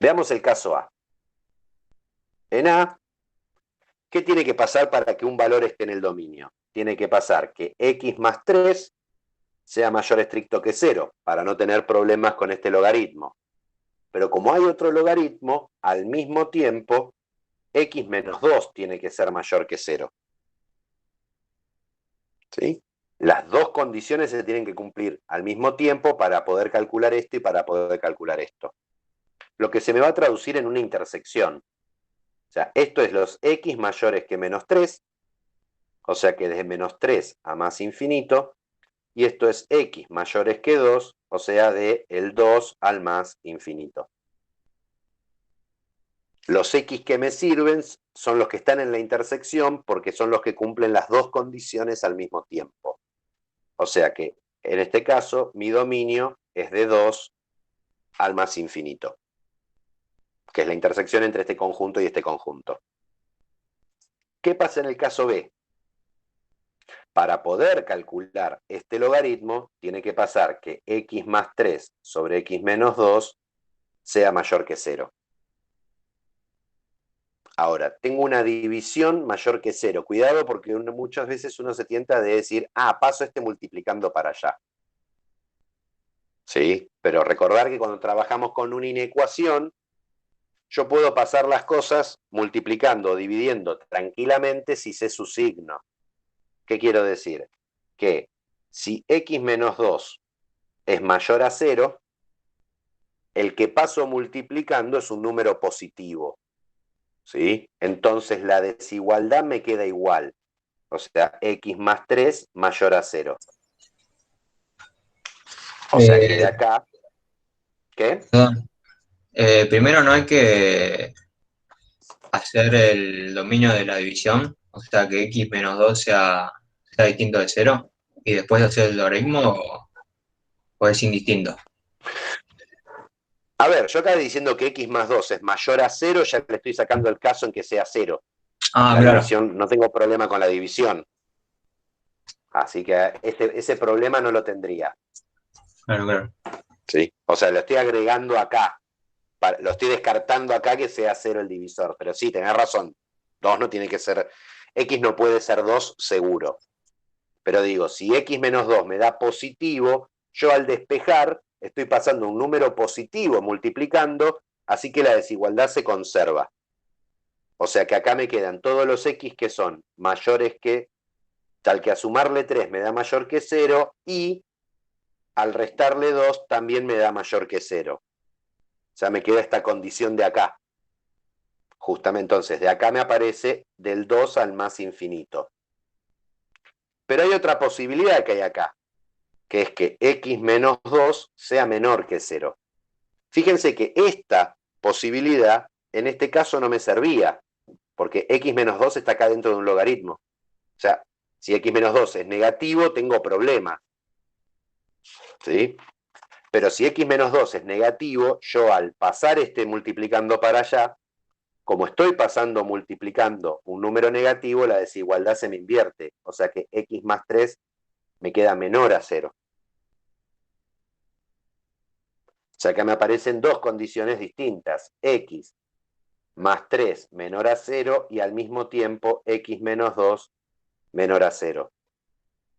A: Veamos el caso A. En A, ¿qué tiene que pasar para que un valor esté en el dominio? Tiene que pasar que x más 3 sea mayor estricto que 0, para no tener problemas con este logaritmo. Pero como hay otro logaritmo, al mismo tiempo, x menos 2 tiene que ser mayor que 0. ¿Sí? Las dos condiciones se tienen que cumplir al mismo tiempo para poder calcular esto y para poder calcular esto. Lo que se me va a traducir en una intersección. O sea, esto es los x mayores que menos 3, o sea que desde menos 3 a más infinito, y esto es x mayores que 2, o sea de el 2 al más infinito. Los x que me sirven son los que están en la intersección porque son los que cumplen las dos condiciones al mismo tiempo. O sea que, en este caso, mi dominio es de 2 al más infinito, que es la intersección entre este conjunto y este conjunto. ¿Qué pasa en el caso B? Para poder calcular este logaritmo, tiene que pasar que x más 3 sobre x menos 2 sea mayor que 0. Ahora, tengo una división mayor que 0. Cuidado porque muchas veces uno se tienta de decir, paso este multiplicando para allá. ¿Sí? Pero recordar que cuando trabajamos con una inecuación, yo puedo pasar las cosas multiplicando o dividiendo tranquilamente si sé su signo. ¿Qué quiero decir? Que si x menos 2 es mayor a 0, el que paso multiplicando es un número positivo. ¿Sí? Entonces la desigualdad me queda igual. O sea, x más 3 mayor a 0. O sea que de acá... ¿Qué?
B: Primero no hay que hacer el dominio de la división, o sea que x menos 2 sea distinto de 0, y después hacer el logaritmo o es indistinto.
A: A ver, yo acabé diciendo que x más 2 es mayor a 0, ya le estoy sacando el caso en que sea 0.
B: Ah,
A: La
B: claro,
A: división, no tengo problema con la división. Así que ese problema no lo tendría.
B: claro, claro.
A: ¿Sí? O sea, lo estoy agregando acá. Lo estoy descartando acá que sea 0 el divisor. Pero sí, tenés razón. 2 no tiene que ser. X no puede ser 2 seguro. Pero digo, si x menos 2 me da positivo, yo al despejar estoy pasando un número positivo multiplicando, así que la desigualdad se conserva. O sea que acá me quedan todos los x que son mayores que, tal que a sumarle 3 me da mayor que 0 y al restarle 2 también me da mayor que 0. O sea, me queda esta condición de acá. Justamente entonces, de acá me aparece del 2 al más infinito. Pero hay otra posibilidad que hay acá, que es que x menos 2 sea menor que 0. Fíjense que esta posibilidad en este caso no me servía, porque x menos 2 está acá dentro de un logaritmo. O sea, si x menos 2 es negativo, tengo problemas. ¿Sí? Pero si x menos 2 es negativo, yo al pasar este multiplicando para allá, como estoy pasando multiplicando un número negativo, la desigualdad se me invierte. O sea que x más 3 me queda menor a 0. O sea que me aparecen dos condiciones distintas. X más 3 menor a 0 y al mismo tiempo x menos 2 menor a 0.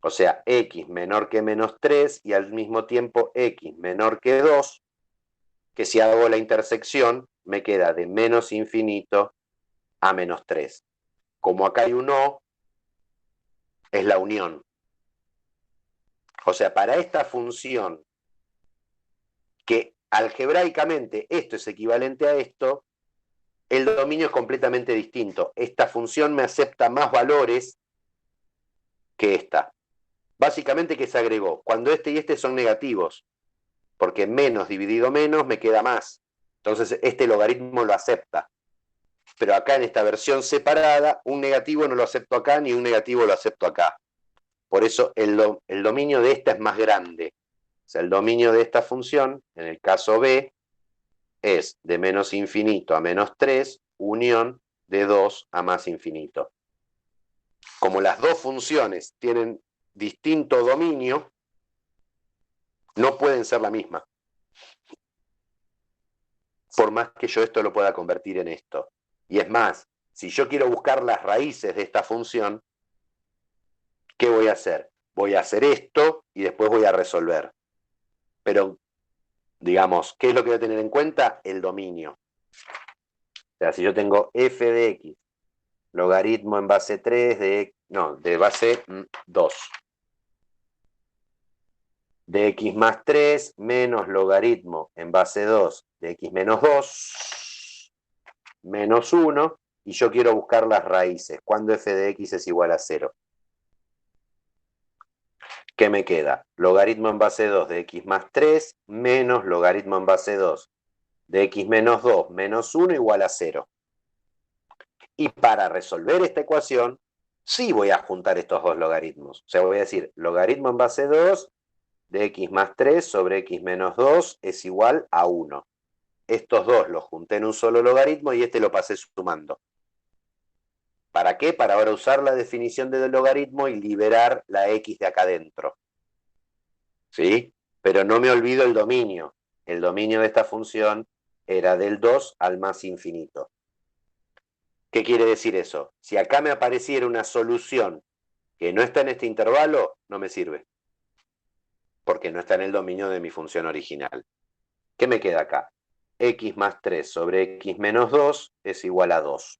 A: O sea, x menor que menos 3 y al mismo tiempo x menor que 2, que si hago la intersección me queda de menos infinito a menos 3. Como acá hay un O, es la unión. O sea, para esta función, que algebraicamente esto es equivalente a esto, el dominio es completamente distinto. Esta función me acepta más valores que esta. Básicamente, ¿qué se agregó? Cuando este y este son negativos, porque menos dividido menos me queda más. Entonces, este logaritmo lo acepta. Pero acá en esta versión separada, un negativo no lo acepto acá, ni un negativo lo acepto acá. Por eso el dominio de esta es más grande. O sea, el dominio de esta función, en el caso B, es de menos infinito a menos 3, unión de 2 a más infinito. Como las dos funciones tienen distinto dominio, no pueden ser la misma. Por más que yo esto lo pueda convertir en esto. Y es más, si yo quiero buscar las raíces de esta función, ¿qué voy a hacer? Voy a hacer esto y después voy a resolver. Pero, digamos, ¿qué es lo que voy a tener en cuenta? El dominio. O sea, si yo tengo f de x, logaritmo en base 3 de base 2. De x más 3 menos logaritmo en base 2 de x menos 2 menos 1, y yo quiero buscar las raíces. ¿Cuándo f de x es igual a 0? ¿Qué me queda? Logaritmo en base 2 de x más 3 menos logaritmo en base 2 de x menos 2 menos 1 igual a 0. Y para resolver esta ecuación, sí voy a juntar estos dos logaritmos. O sea, voy a decir, logaritmo en base 2 de x más 3 sobre x menos 2 es igual a 1. Estos dos los junté en un solo logaritmo y este lo pasé sumando. ¿Para qué? Para ahora usar la definición del logaritmo y liberar la x de acá adentro. ¿Sí? Pero no me olvido el dominio. El dominio de esta función era del 2 al más infinito. ¿Qué quiere decir eso? Si acá me apareciera una solución que no está en este intervalo, no me sirve. Porque no está en el dominio de mi función original. ¿Qué me queda acá? X más 3 sobre x menos 2 es igual a 2.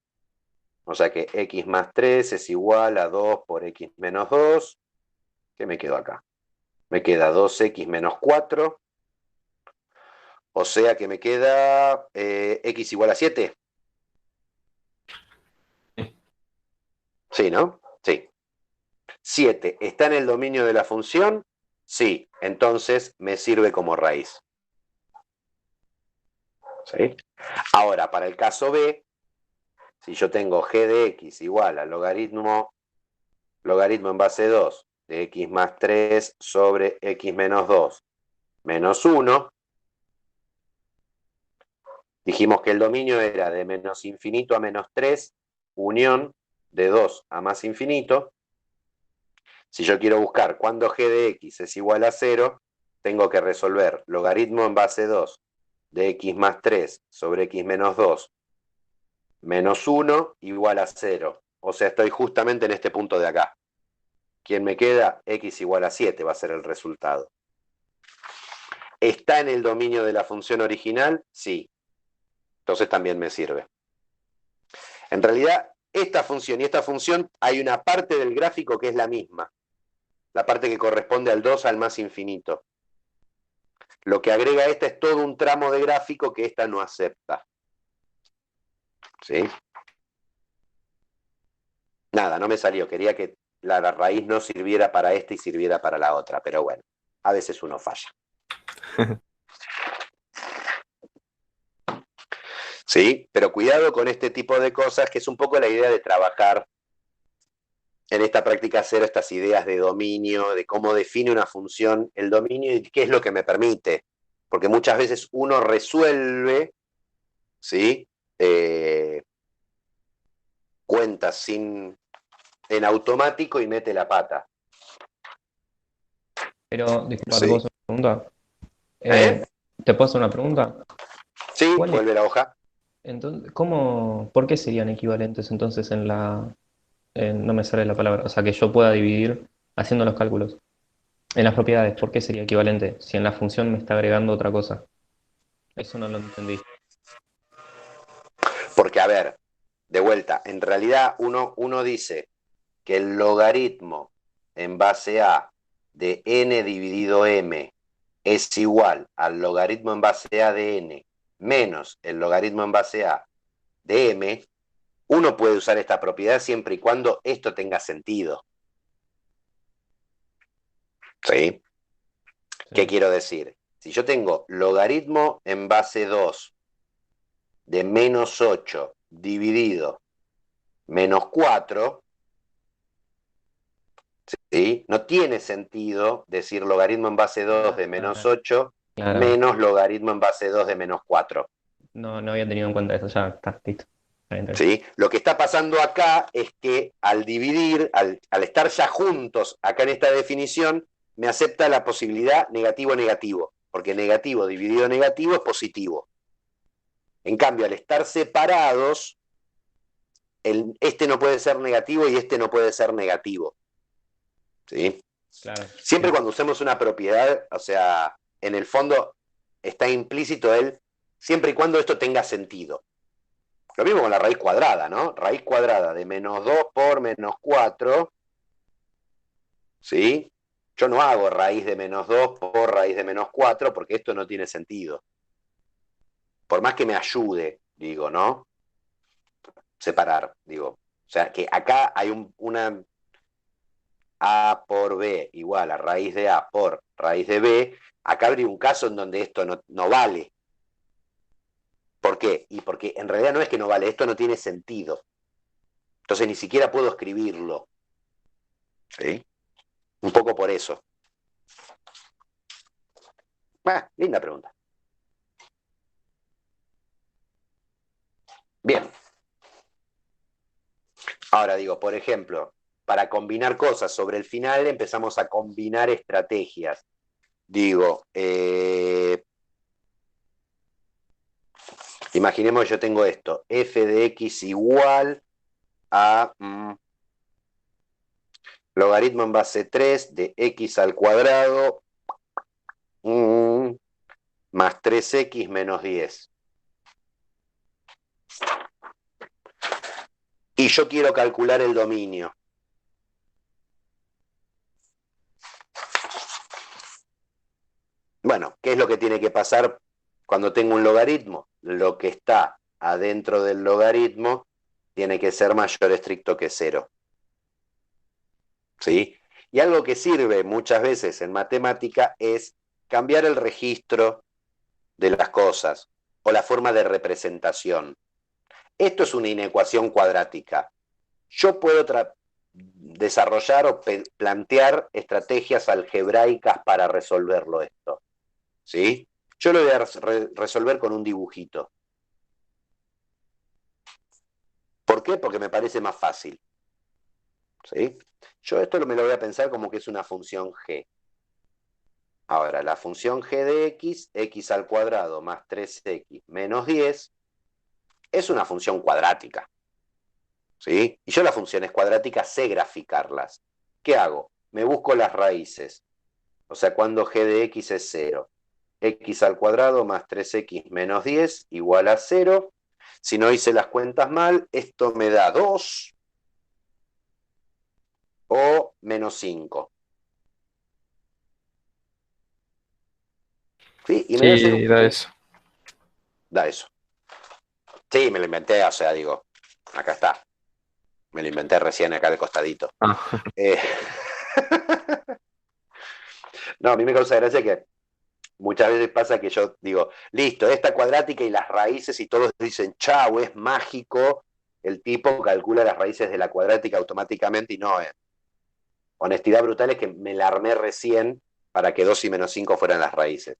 A: O sea que x más 3 es igual a 2 por x menos 2. ¿Qué me quedó acá? Me queda 2x menos 4. O sea que me queda x igual a 7. Sí, ¿no? Sí. 7 está en el dominio de la función. Sí, entonces me sirve como raíz. ¿Sí? Ahora, para el caso B, si yo tengo g de x igual a logaritmo en base 2 de x más 3 sobre x menos 2 menos 1, Dijimos que el dominio era de menos infinito a menos 3, unión de 2 a más infinito. Si yo quiero buscar cuándo g de x es igual a 0, tengo que resolver logaritmo en base 2 de x más 3 sobre x menos 2 menos 1 igual a 0. O sea, estoy justamente en este punto de acá. ¿Quién me queda? X igual a 7 va a ser el resultado. ¿Está en el dominio de la función original? Sí. Entonces también me sirve. En realidad, esta función y esta función, hay una parte del gráfico que es la misma. La parte que corresponde al 2 al más infinito. Lo que agrega esta es todo un tramo de gráfico que esta no acepta. ¿Sí? Nada, no me salió. Quería que la raíz no sirviera para esta y sirviera para la otra. Pero bueno, a veces uno falla. ¿Sí? Pero cuidado con este tipo de cosas, que es un poco la idea de trabajar en esta práctica cero, estas ideas de dominio, de cómo define una función el dominio y qué es lo que me permite. Porque muchas veces uno resuelve, ¿sí? Cuentas en automático y mete la pata.
D: Pero, disculpa, ¿te
A: Sí.
D: puedo hacer una pregunta?
A: ¿Eh?
D: ¿Te puedo hacer una pregunta?
A: Sí,
D: ¿Cuál es?
A: vuelve la hoja.
D: Entonces, ¿por qué serían equivalentes entonces no me sale la palabra, o sea, que yo pueda dividir haciendo los cálculos? En las propiedades, ¿por qué sería equivalente si en la función me está agregando otra cosa? Eso no lo entendí.
A: Porque, a ver, de vuelta, en realidad uno dice que el logaritmo en base a de n dividido m es igual al logaritmo en base a de n menos el logaritmo en base a de m, uno puede usar esta propiedad siempre y cuando esto tenga sentido. ¿Sí? ¿Qué quiero decir? Si yo tengo logaritmo en base 2 de menos 8 dividido menos 4, ¿sí? No tiene sentido decir logaritmo en base 2 de menos 8
D: Claramente.
A: menos logaritmo en base 2 de menos 4.
D: No había tenido en cuenta eso, ya está, listo. Está bien, está bien.
A: ¿Sí? Lo que está pasando acá es que al dividir, al estar ya juntos acá en esta definición, me acepta la posibilidad negativo-negativo, porque negativo dividido negativo es positivo. En cambio, al estar separados, este no puede ser negativo y este no puede ser negativo. ¿Sí?
D: Claro.
A: Siempre cuando usemos una propiedad, o sea, en el fondo está implícito siempre y cuando esto tenga sentido. Lo mismo con la raíz cuadrada, ¿no? Raíz cuadrada de menos 2 por menos 4, ¿sí? Yo no hago raíz de menos 2 por raíz de menos 4 porque esto no tiene sentido. Por más que me ayude, digo, ¿no? Separar, digo. O sea, que acá hay una A por B igual a raíz de A por raíz de B. Acá habría un caso en donde esto no vale. ¿Por qué? Y porque en realidad no es que no vale, esto no tiene sentido. Entonces ni siquiera puedo escribirlo. ¿Sí? Un poco por eso. Linda pregunta. Bien. Ahora digo, por ejemplo, para combinar cosas sobre el final empezamos a combinar estrategias. Digo, imaginemos yo tengo esto, f de x igual a logaritmo en base 3 de x al cuadrado más 3x menos 10. Y yo quiero calcular el dominio. Bueno, ¿qué es lo que tiene que pasar cuando tengo un logaritmo? Lo que está adentro del logaritmo tiene que ser mayor estricto que 0. ¿Sí? Y algo que sirve muchas veces en matemática es cambiar el registro de las cosas o la forma de representación. Esto es una inecuación cuadrática. Yo puedo desarrollar o plantear estrategias algebraicas para resolverlo esto. ¿Sí? Yo lo voy a resolver con un dibujito. ¿Por qué? Porque me parece más fácil. ¿Sí? Yo esto me lo voy a pensar como que es una función g. Ahora, la función g de x al cuadrado más 3x menos 10, es una función cuadrática. ¿Sí? Y yo las funciones cuadráticas sé graficarlas. ¿Qué hago? Me busco las raíces. O sea, cuando g de x es 0. X al cuadrado más 3x menos 10 igual a 0. Si no hice las cuentas mal, esto me da 2 o menos 5. ¿Sí? Y me da 0.
C: Sí, da eso.
A: Da eso. Sí, me lo inventé, o sea, digo, acá está. Me lo inventé recién acá al costadito.
C: Ah,
A: Eh, no, a mí me causa gracia que muchas veces pasa que yo digo, listo, esta cuadrática y las raíces, y todos dicen, chau, es mágico. El tipo calcula las raíces de la cuadrática automáticamente y no, honestidad brutal es que me la armé recién para que 2 y menos 5 fueran las raíces.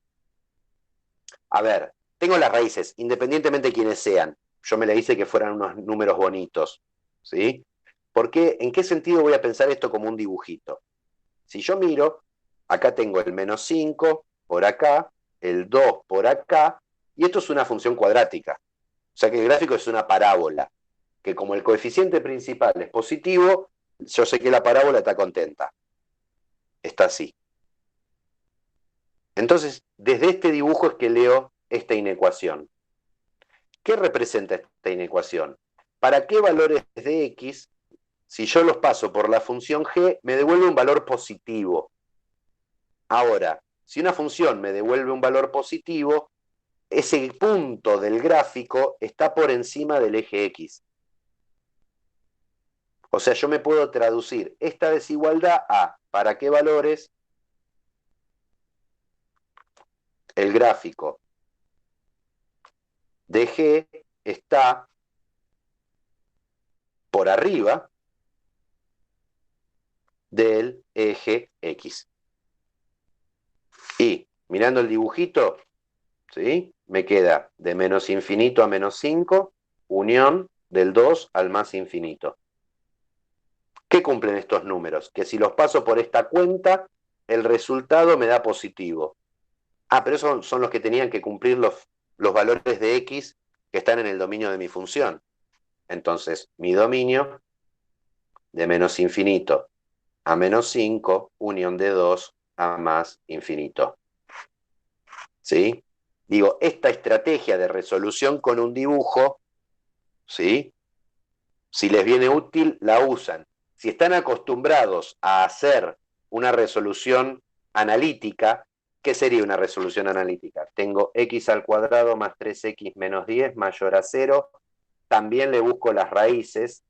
A: A ver, tengo las raíces, independientemente de quiénes sean. Yo me le hice que fueran unos números bonitos, ¿sí? ¿Por qué? ¿En qué sentido voy a pensar esto como un dibujito? Si yo miro, acá tengo el menos 5 por acá, el 2 por acá, y esto es una función cuadrática. O sea que el gráfico es una parábola, que como el coeficiente principal es positivo, yo sé que la parábola está contenta. Está así. Entonces, desde este dibujo es que leo esta inecuación. ¿Qué representa esta inecuación? ¿Para qué valores de x, si yo los paso por la función g, me devuelve un valor positivo? Ahora, si una función me devuelve un valor positivo, ese punto del gráfico está por encima del eje x. O sea, yo me puedo traducir esta desigualdad a ¿para qué valores el gráfico de g está por arriba del eje x? Y mirando el dibujito, ¿sí? Me queda de menos infinito a menos 5, unión del 2 al más infinito. ¿Qué cumplen estos números? Que si los paso por esta cuenta, el resultado me da positivo. Ah, pero esos son los que tenían que cumplir los valores de x que están en el dominio de mi función. Entonces, mi dominio de menos infinito a menos 5, unión de 2 a más infinito. ¿Sí? Digo, esta estrategia de resolución con un dibujo, ¿sí? Si les viene útil, la usan. Si están acostumbrados a hacer una resolución analítica, ¿qué sería una resolución analítica? Tengo x al cuadrado más 3x menos 10 mayor a 0. También le busco las raíces.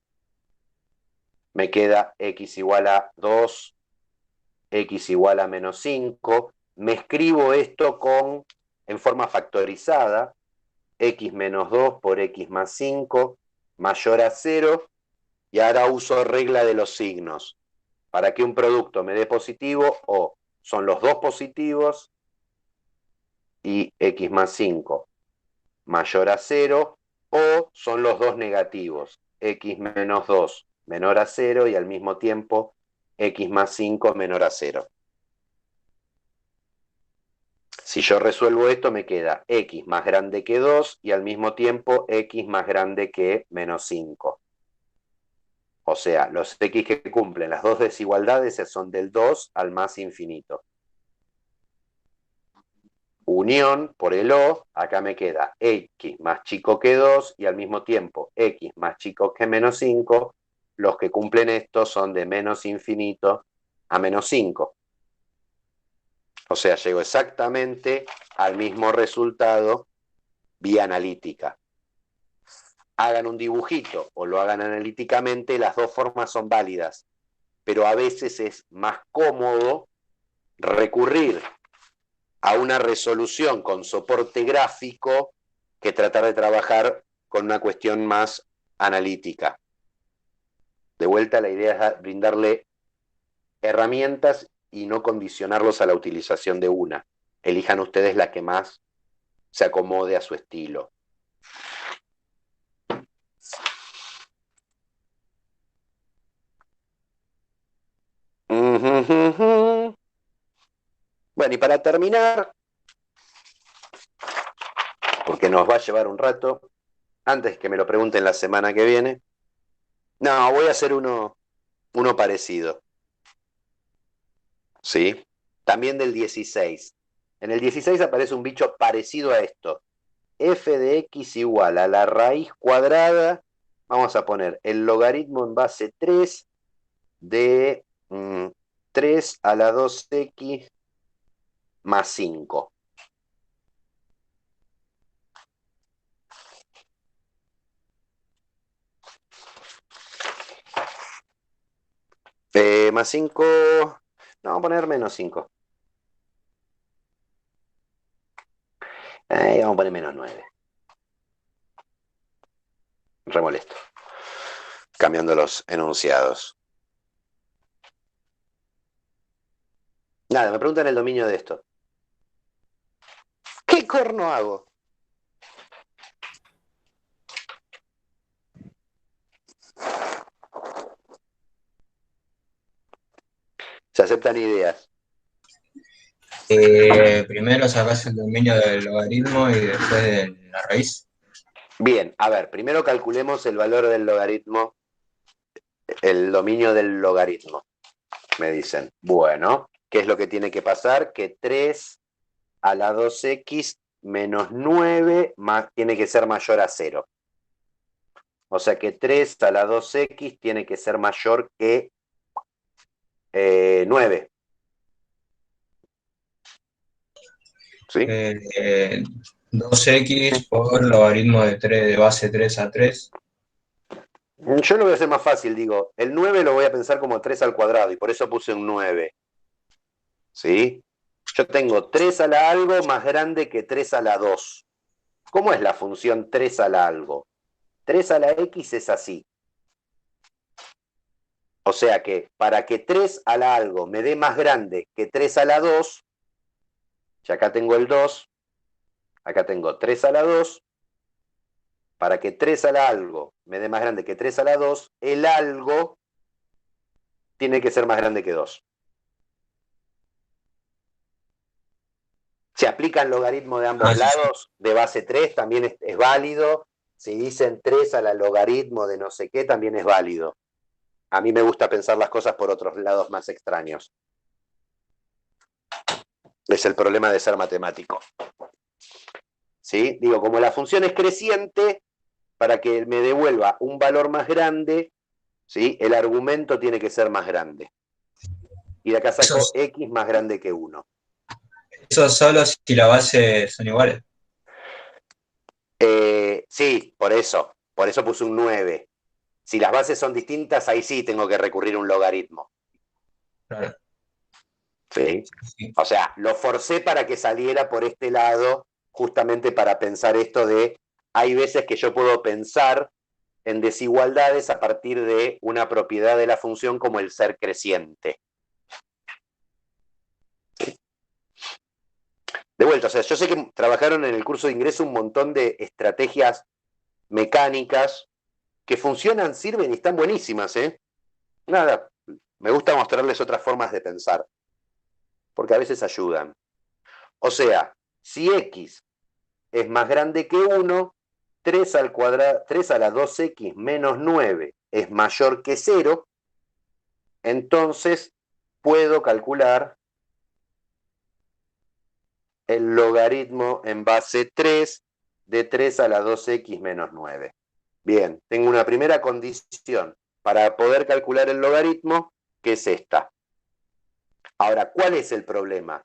A: Me queda x igual a 2, x igual a menos 5. Me escribo esto en forma factorizada. X menos 2 por x más 5 mayor a 0. Y ahora uso regla de los signos. Para que un producto me dé positivo, o son los dos positivos y x más 5 mayor a 0, o son los dos negativos, x menos 2 menor a 0 y al mismo tiempo x más 5 menor a 0. Si yo resuelvo esto, me queda x más grande que 2 y al mismo tiempo x más grande que menos 5. O sea, los x que cumplen las dos desigualdades son del 2 al más infinito. Unión por el O, acá me queda x más chico que 2 y al mismo tiempo x más chico que menos 5. Los que cumplen esto son de menos infinito a menos 5. O sea, llego exactamente al mismo resultado vía analítica. Hagan un dibujito o lo hagan analíticamente, las dos formas son válidas, pero a veces es más cómodo recurrir a una resolución con soporte gráfico que tratar de trabajar con una cuestión más analítica. De vuelta, la idea es brindarle herramientas y no condicionarlos a la utilización de una. Elijan ustedes la que más se acomode a su estilo. Bueno, y para terminar, porque nos va a llevar un rato, antes que me lo pregunten la semana que viene, no, voy a hacer uno parecido, ¿sí? También del 16. En el 16 aparece un bicho parecido a esto. F de x igual a la raíz cuadrada, vamos a poner el logaritmo en base 3 de 3 a la 2x más 5. Más 5, no, vamos a poner menos 5. Vamos a poner menos 9. Remolesto. Cambiando los enunciados. Nada, me preguntan el dominio de esto. ¿Qué corno hago? Se aceptan ideas.
B: Primero sacás el dominio del logaritmo y después de la raíz.
A: Bien, a ver, primero calculemos el valor del logaritmo, el dominio del logaritmo, me dicen. Bueno, ¿qué es lo que tiene que pasar? Que 3 a la 2x menos 9 tiene que ser mayor a 0. O sea que 3 a la 2x tiene que ser mayor que 9. ¿Sí?
B: 2x por logaritmo de base 3 a 3.
A: Yo lo voy a hacer más fácil, digo, el 9 lo voy a pensar como 3 al cuadrado y por eso puse un 9. ¿Sí? Yo tengo 3 a la algo más grande que 3 a la 2. ¿Cómo es la función 3 a la algo? 3 a la x es así. O sea que para que 3 a la algo me dé más grande que 3 a la 2, ya acá tengo el 2, acá tengo 3 a la 2, para que 3 a la algo me dé más grande que 3 a la 2, el algo tiene que ser más grande que 2. Se aplican logaritmos de ambos lados, de base 3 también es válido. Si dicen 3 a la logaritmo de no sé qué, también es válido. A mí me gusta pensar las cosas por otros lados más extraños. Es el problema de ser matemático. ¿Sí? Digo, como la función es creciente, para que me devuelva un valor más grande, ¿sí? El argumento tiene que ser más grande. Y de acá saco x más grande que 1.
B: Eso solo si la base son iguales.
A: Sí, por eso. Por eso puse un 9. Si las bases son distintas, ahí sí tengo que recurrir a un logaritmo.
B: Claro.
A: ¿Sí?
B: Sí.
A: O sea, lo forcé para que saliera por este lado, justamente para pensar esto de, hay veces que yo puedo pensar en desigualdades a partir de una propiedad de la función como el ser creciente. ¿Sí? De vuelta, o sea, yo sé que trabajaron en el curso de ingreso un montón de estrategias mecánicas que funcionan, sirven y están buenísimas, ¿eh? Nada, me gusta mostrarles otras formas de pensar, porque a veces ayudan. O sea, si x es más grande que 1, 3 al cuadrado, 3 a la 2x menos 9 es mayor que 0, entonces puedo calcular el logaritmo en base 3 de 3 a la 2x menos 9. Bien, tengo una primera condición para poder calcular el logaritmo, que es esta. Ahora, ¿cuál es el problema?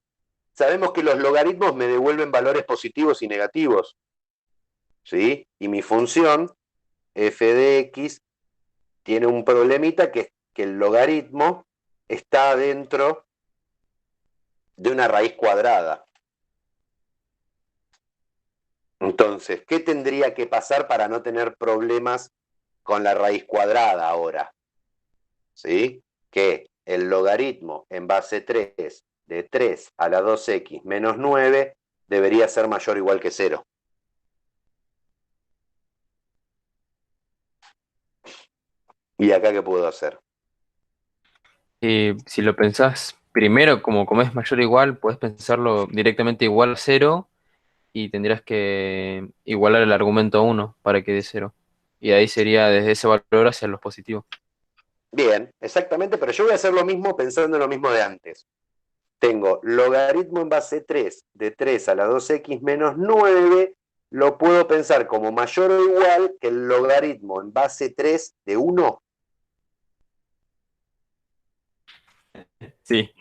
A: Sabemos que los logaritmos me devuelven valores positivos y negativos, ¿sí? Y mi función, f de x, tiene un problemita que es que el logaritmo está dentro de una raíz cuadrada. Entonces, ¿qué tendría que pasar para no tener problemas con la raíz cuadrada ahora? ¿Sí? Que el logaritmo en base 3 de 3 a la 2x menos 9 debería ser mayor o igual que 0. ¿Y acá qué puedo hacer?
C: Y si lo pensás primero, como es mayor o igual, puedes pensarlo directamente igual a cero y tendrías que igualar el argumento a 1 para que dé cero. Y ahí sería desde ese valor hacia los positivos.
A: Bien, exactamente, pero yo voy a hacer lo mismo pensando en lo mismo de antes. Tengo logaritmo en base 3 de 3 a la 2x menos 9, lo puedo pensar como mayor o igual que el logaritmo en base 3 de 1.
C: Sí.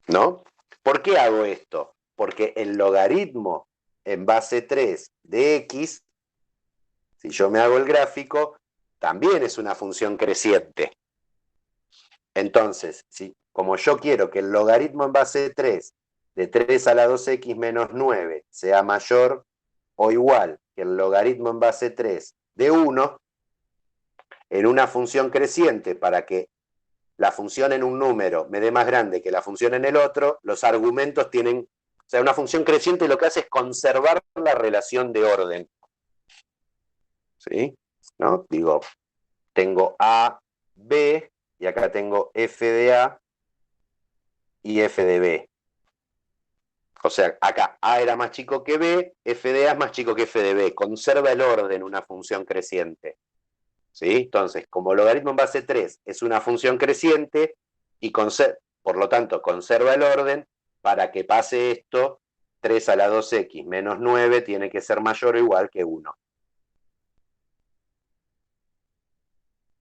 A: ¿No? ¿Por qué hago esto? Porque el logaritmo en base 3 de x, si yo me hago el gráfico, también es una función creciente. Entonces, como yo quiero que el logaritmo en base 3 de 3 a la 2x menos 9 sea mayor o igual que el logaritmo en base 3 de 1, en una función creciente, para que la función en un número me dé más grande que la función en el otro, los argumentos tienen, o sea, una función creciente lo que hace es conservar la relación de orden. ¿Sí? ¿No? Digo, tengo A, B, y acá tengo f de A y f de B. O sea, acá A era más chico que B, f de A es más chico que f de B. Conserva el orden una función creciente. ¿Sí? Entonces, como logaritmo en base 3 es una función creciente y por lo tanto conserva el orden, para que pase esto, 3 a la 2x menos 9 tiene que ser mayor o igual que 1.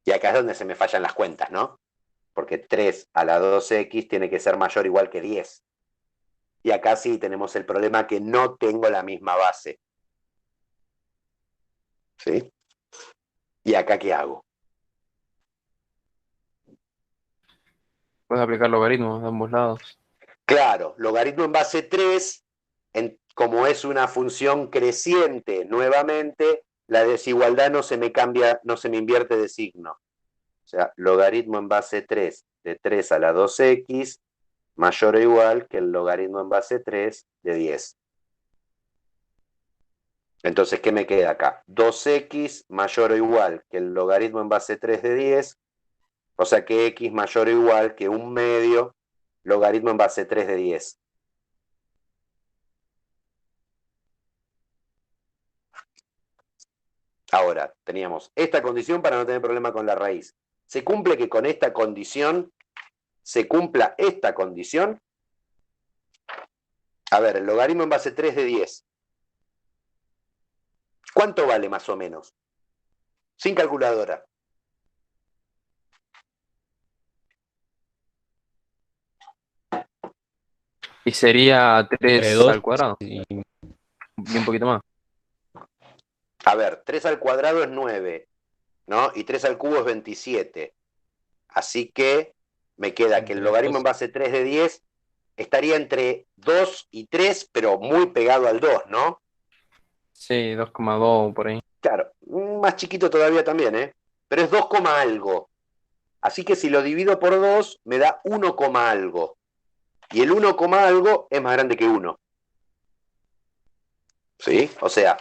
A: Y acá es donde se me fallan las cuentas, ¿no? Porque 3 a la 2x tiene que ser mayor o igual que 10. Y acá sí tenemos el problema que no tengo la misma base. ¿Sí? ¿Y acá qué hago?
C: Puedes aplicar logaritmos de ambos lados.
A: Claro, logaritmo en base 3, como es una función creciente, nuevamente, la desigualdad no se me cambia, no se me invierte de signo. O sea, logaritmo en base 3 de 3 a la 2x mayor o igual que el logaritmo en base 3 de 10. Entonces, ¿qué me queda acá? 2x mayor o igual que el logaritmo en base 3 de 10, o sea que x mayor o igual que 1/2 logaritmo en base 3 de 10. Ahora, teníamos esta condición para no tener problema con la raíz. Se cumple que con esta condición se cumpla esta condición. A ver, el logaritmo en base 3 de 10. ¿Cuánto vale más o menos? Sin calculadora.
C: Y sería 3
D: 2
C: al cuadrado.
D: y
C: Y un poquito más.
A: A ver, 3 al cuadrado es 9, ¿no? Y 3 al cubo es 27. Así que me queda que el
D: entre
A: logaritmo en
D: 2.
A: base 3 de 10 estaría entre 2 y 3, pero muy pegado al 2, ¿no?
C: Sí, 2,2 por ahí.
A: Claro, más chiquito todavía también, ¿eh? Pero es 2, algo. Así que si lo divido por 2, me da 1, algo. Y el 1, algo es más grande que 1. ¿Sí? O sea,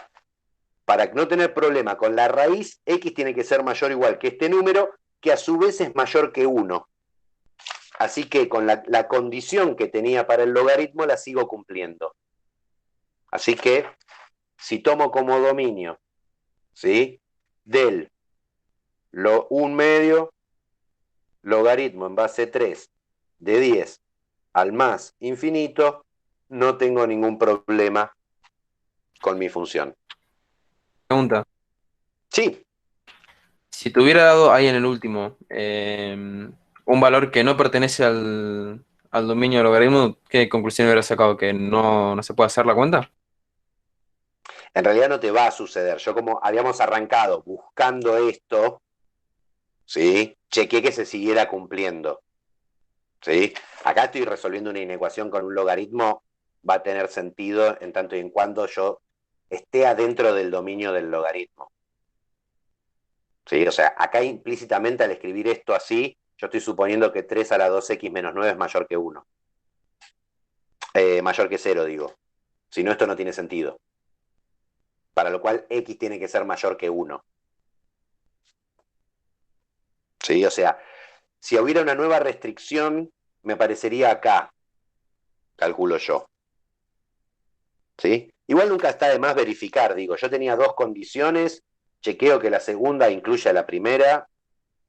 A: para no tener problema con la raíz, x tiene que ser mayor o igual que este número, que a su vez es mayor que 1. Así que con la condición que tenía para el logaritmo la sigo cumpliendo. Así que, si tomo como dominio, ¿sí?, del 1/2 logaritmo en base 3 de 10 al más infinito, no tengo ningún problema con mi función.
C: Pregunta.
A: Sí,
C: Si te hubiera dado ahí en el último un valor que no pertenece al dominio del logaritmo, ¿qué conclusión hubiera sacado? ¿Que no se puede hacer la cuenta?
A: en realidad no te va a suceder. Yo, como habíamos arrancado buscando esto, ¿sí?, chequeé que se siguiera cumpliendo. ¿Sí? Acá estoy resolviendo una inecuación con un logaritmo, va a tener sentido en tanto y en cuando yo esté adentro del dominio del logaritmo. ¿Sí? O sea, acá implícitamente al escribir esto así, yo estoy suponiendo que 3 a la 2x menos 9 es mayor que 1. Mayor que 0, digo. Si no, esto no tiene sentido. Para lo cual x tiene que ser mayor que 1. ¿Sí? O sea, si hubiera una nueva restricción me parecería acá, calculo yo. ¿Sí? Igual nunca está de más verificar, digo, yo tenía dos condiciones, chequeo que la segunda incluya la primera,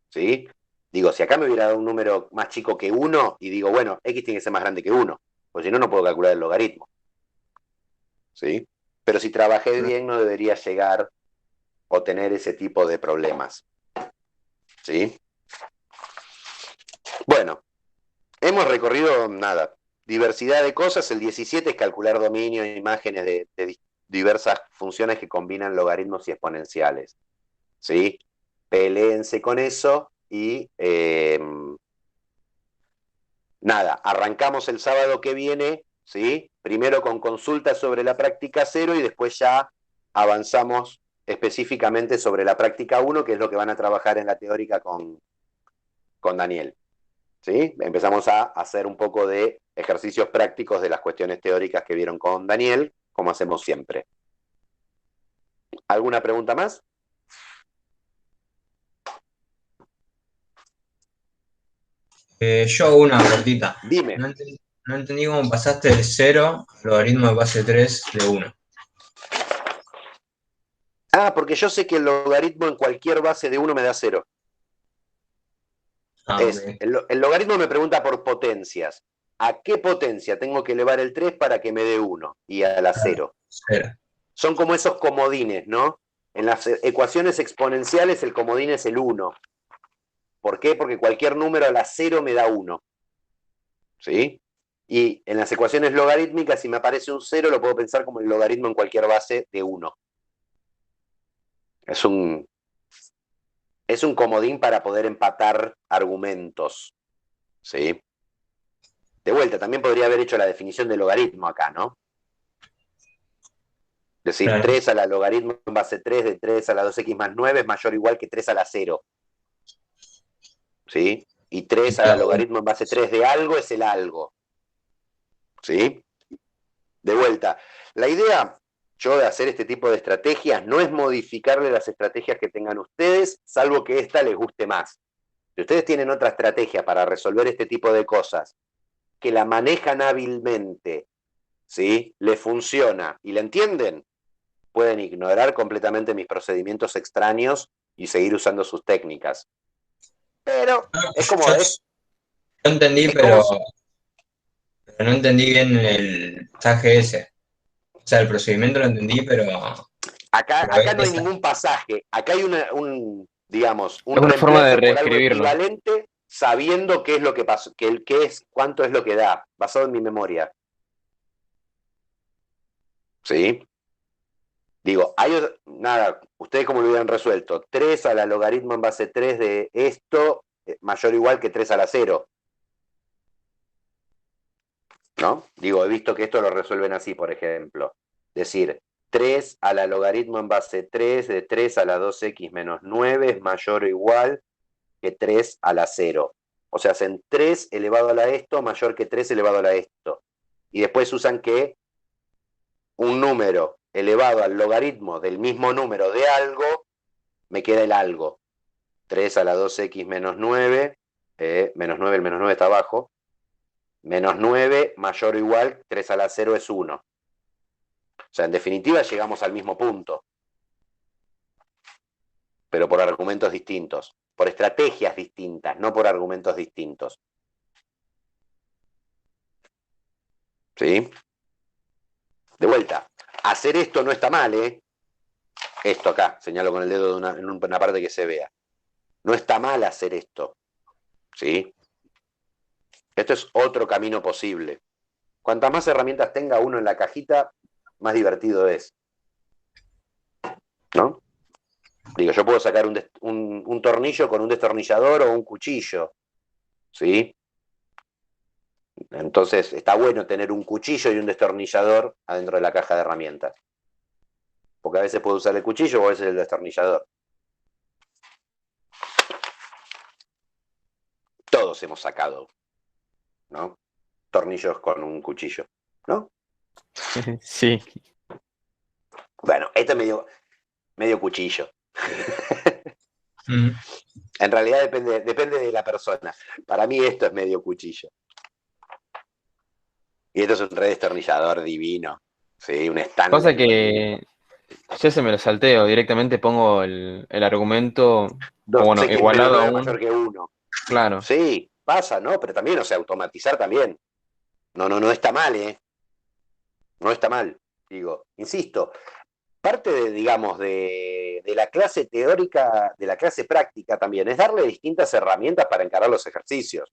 A: ¿sí? Digo, si acá me hubiera dado un número más chico que 1, y digo, bueno, X tiene que ser más grande que 1, porque si no, no puedo calcular el logaritmo, ¿sí? Pero si trabajé bien, no debería llegar o tener ese tipo de problemas, ¿sí? Bueno, hemos recorrido, nada, diversidad de cosas. El 17 es calcular dominio e imágenes de diversas funciones que combinan logaritmos y exponenciales, ¿sí? Peléense con eso y nada, arrancamos el sábado que viene, ¿sí? Primero con consultas sobre la práctica 0 y después ya avanzamos específicamente sobre la práctica 1, que es lo que van a trabajar en la teórica con Daniel. ¿Sí? Empezamos a hacer un poco de ejercicios prácticos de las cuestiones teóricas que vieron con Daniel, como hacemos siempre. ¿Alguna pregunta más?
B: Yo una cortita.
A: Dime.
B: No entendí cómo pasaste de 0 al logaritmo de base 3 de 1.
A: Ah, porque yo sé que el logaritmo en cualquier base de 1 me da 0.
B: Ah,
A: Es,
B: ok.
A: el logaritmo me pregunta por potencias. ¿A qué potencia tengo que elevar el 3 para que me dé 1? Y a la 0.
B: 0.
A: Son como esos comodines, ¿no? En las ecuaciones exponenciales el comodín es el 1. ¿Por qué? Porque cualquier número a la 0 me da 1. ¿Sí? Y en las ecuaciones logarítmicas, si me aparece un 0, lo puedo pensar como el logaritmo en cualquier base de 1. Es un comodín para poder empatar argumentos. ¿Sí? De vuelta, también podría haber hecho la definición de logaritmo acá, ¿no? Es decir,
B: Claro.
A: 3 a la logaritmo en base 3 de 3 a la 2x más 9 es mayor o igual que 3 a la 0. ¿Sí? Y 3 a la logaritmo en base 3 de algo es el algo. ¿Sí? De vuelta, la idea yo de hacer este tipo de estrategias no es modificarle las estrategias que tengan ustedes, salvo que esta les guste más. Si ustedes tienen otra estrategia para resolver este tipo de cosas, que la manejan hábilmente, ¿sí? Le funciona y la entienden, pueden ignorar completamente mis procedimientos extraños y seguir usando sus técnicas. Pero es como,
B: Yo entendí,
A: es como,
B: pero no entendí bien el pasaje ese. O sea, el procedimiento lo entendí,
A: acá no hay ningún pasaje, acá hay digamos, un
C: Es una forma de
A: reemplazo por algo
C: reescribirlo.
A: equivalente sabiendo qué es lo que pasó, qué es, cuánto es lo que da, basado en mi memoria. ¿Sí? Digo, nada, ustedes cómo lo hubieran resuelto. 3 a la logaritmo en base 3 de esto, mayor o igual que 3 a la 0. ¿No? Digo, he visto que esto lo resuelven así, por ejemplo. Decir, 3 a la logaritmo en base 3 de 3 a la 2x menos 9 es mayor o igual que 3 a la 0. O sea, hacen 3 elevado a la esto mayor que 3 elevado a la esto. Y después usan que un número elevado al logaritmo del mismo número de algo, me queda el algo. 3 a la 2x menos 9, menos 9, el menos 9 está abajo, menos 9 mayor o igual, 3 a la 0 es 1. O sea, en definitiva llegamos al mismo punto, pero por argumentos distintos, por estrategias distintas, no por argumentos distintos. ¿Sí? De vuelta, hacer esto no está mal, ¿eh? Esto acá, señalo con el dedo en una parte que se vea. No está mal hacer esto, ¿sí? Esto es otro camino posible. Cuantas más herramientas tenga uno en la cajita, más divertido es, ¿no? Digo, yo puedo sacar un tornillo con un destornillador o un cuchillo, ¿sí? Entonces está bueno tener un cuchillo y un destornillador adentro de la caja de herramientas. Porque a veces puedo usar el cuchillo o a veces el destornillador. Todos hemos sacado, ¿no? Tornillos con un cuchillo, ¿no?
C: Sí.
A: Bueno, este es medio cuchillo.
B: Mm.
A: En realidad depende de la persona. Para mí esto es medio cuchillo. Y esto es un redestornillador divino. Sí, un Stanley.
C: Pasa que ya se me lo salteo, directamente pongo el argumento, o bueno,
A: Sé que es menos
C: igualado a
A: 9
C: 1,
A: mayor que 1.
C: claro.
A: Sí, pasa, ¿no? Pero también, o sea, automatizar también. No está mal, ¿eh? No está mal, digo. Insisto, parte de, digamos, de la clase teórica, de la clase práctica también, es darle distintas herramientas para encarar los ejercicios.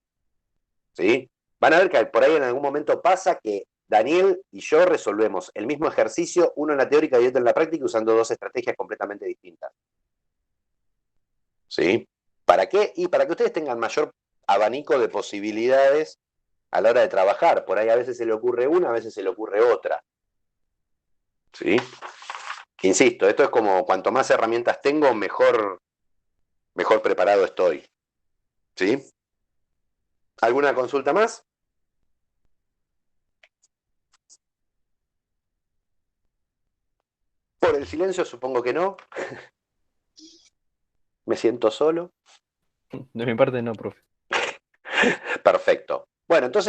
A: ¿Sí? Van a ver que por ahí en algún momento pasa que Daniel y yo resolvemos el mismo ejercicio, uno en la teórica y otro en la práctica, usando dos estrategias completamente distintas. ¿Sí? ¿Para qué? Y para que ustedes tengan mayor abanico de posibilidades a la hora de trabajar. Por ahí a veces se le ocurre una, a veces se le ocurre otra. ¿Sí? Insisto, esto es como cuanto más herramientas tengo, mejor preparado estoy. ¿Sí? ¿Alguna consulta más? Por el silencio supongo que no. Me siento solo.
C: De mi parte no, profe.
A: Perfecto. Bueno, entonces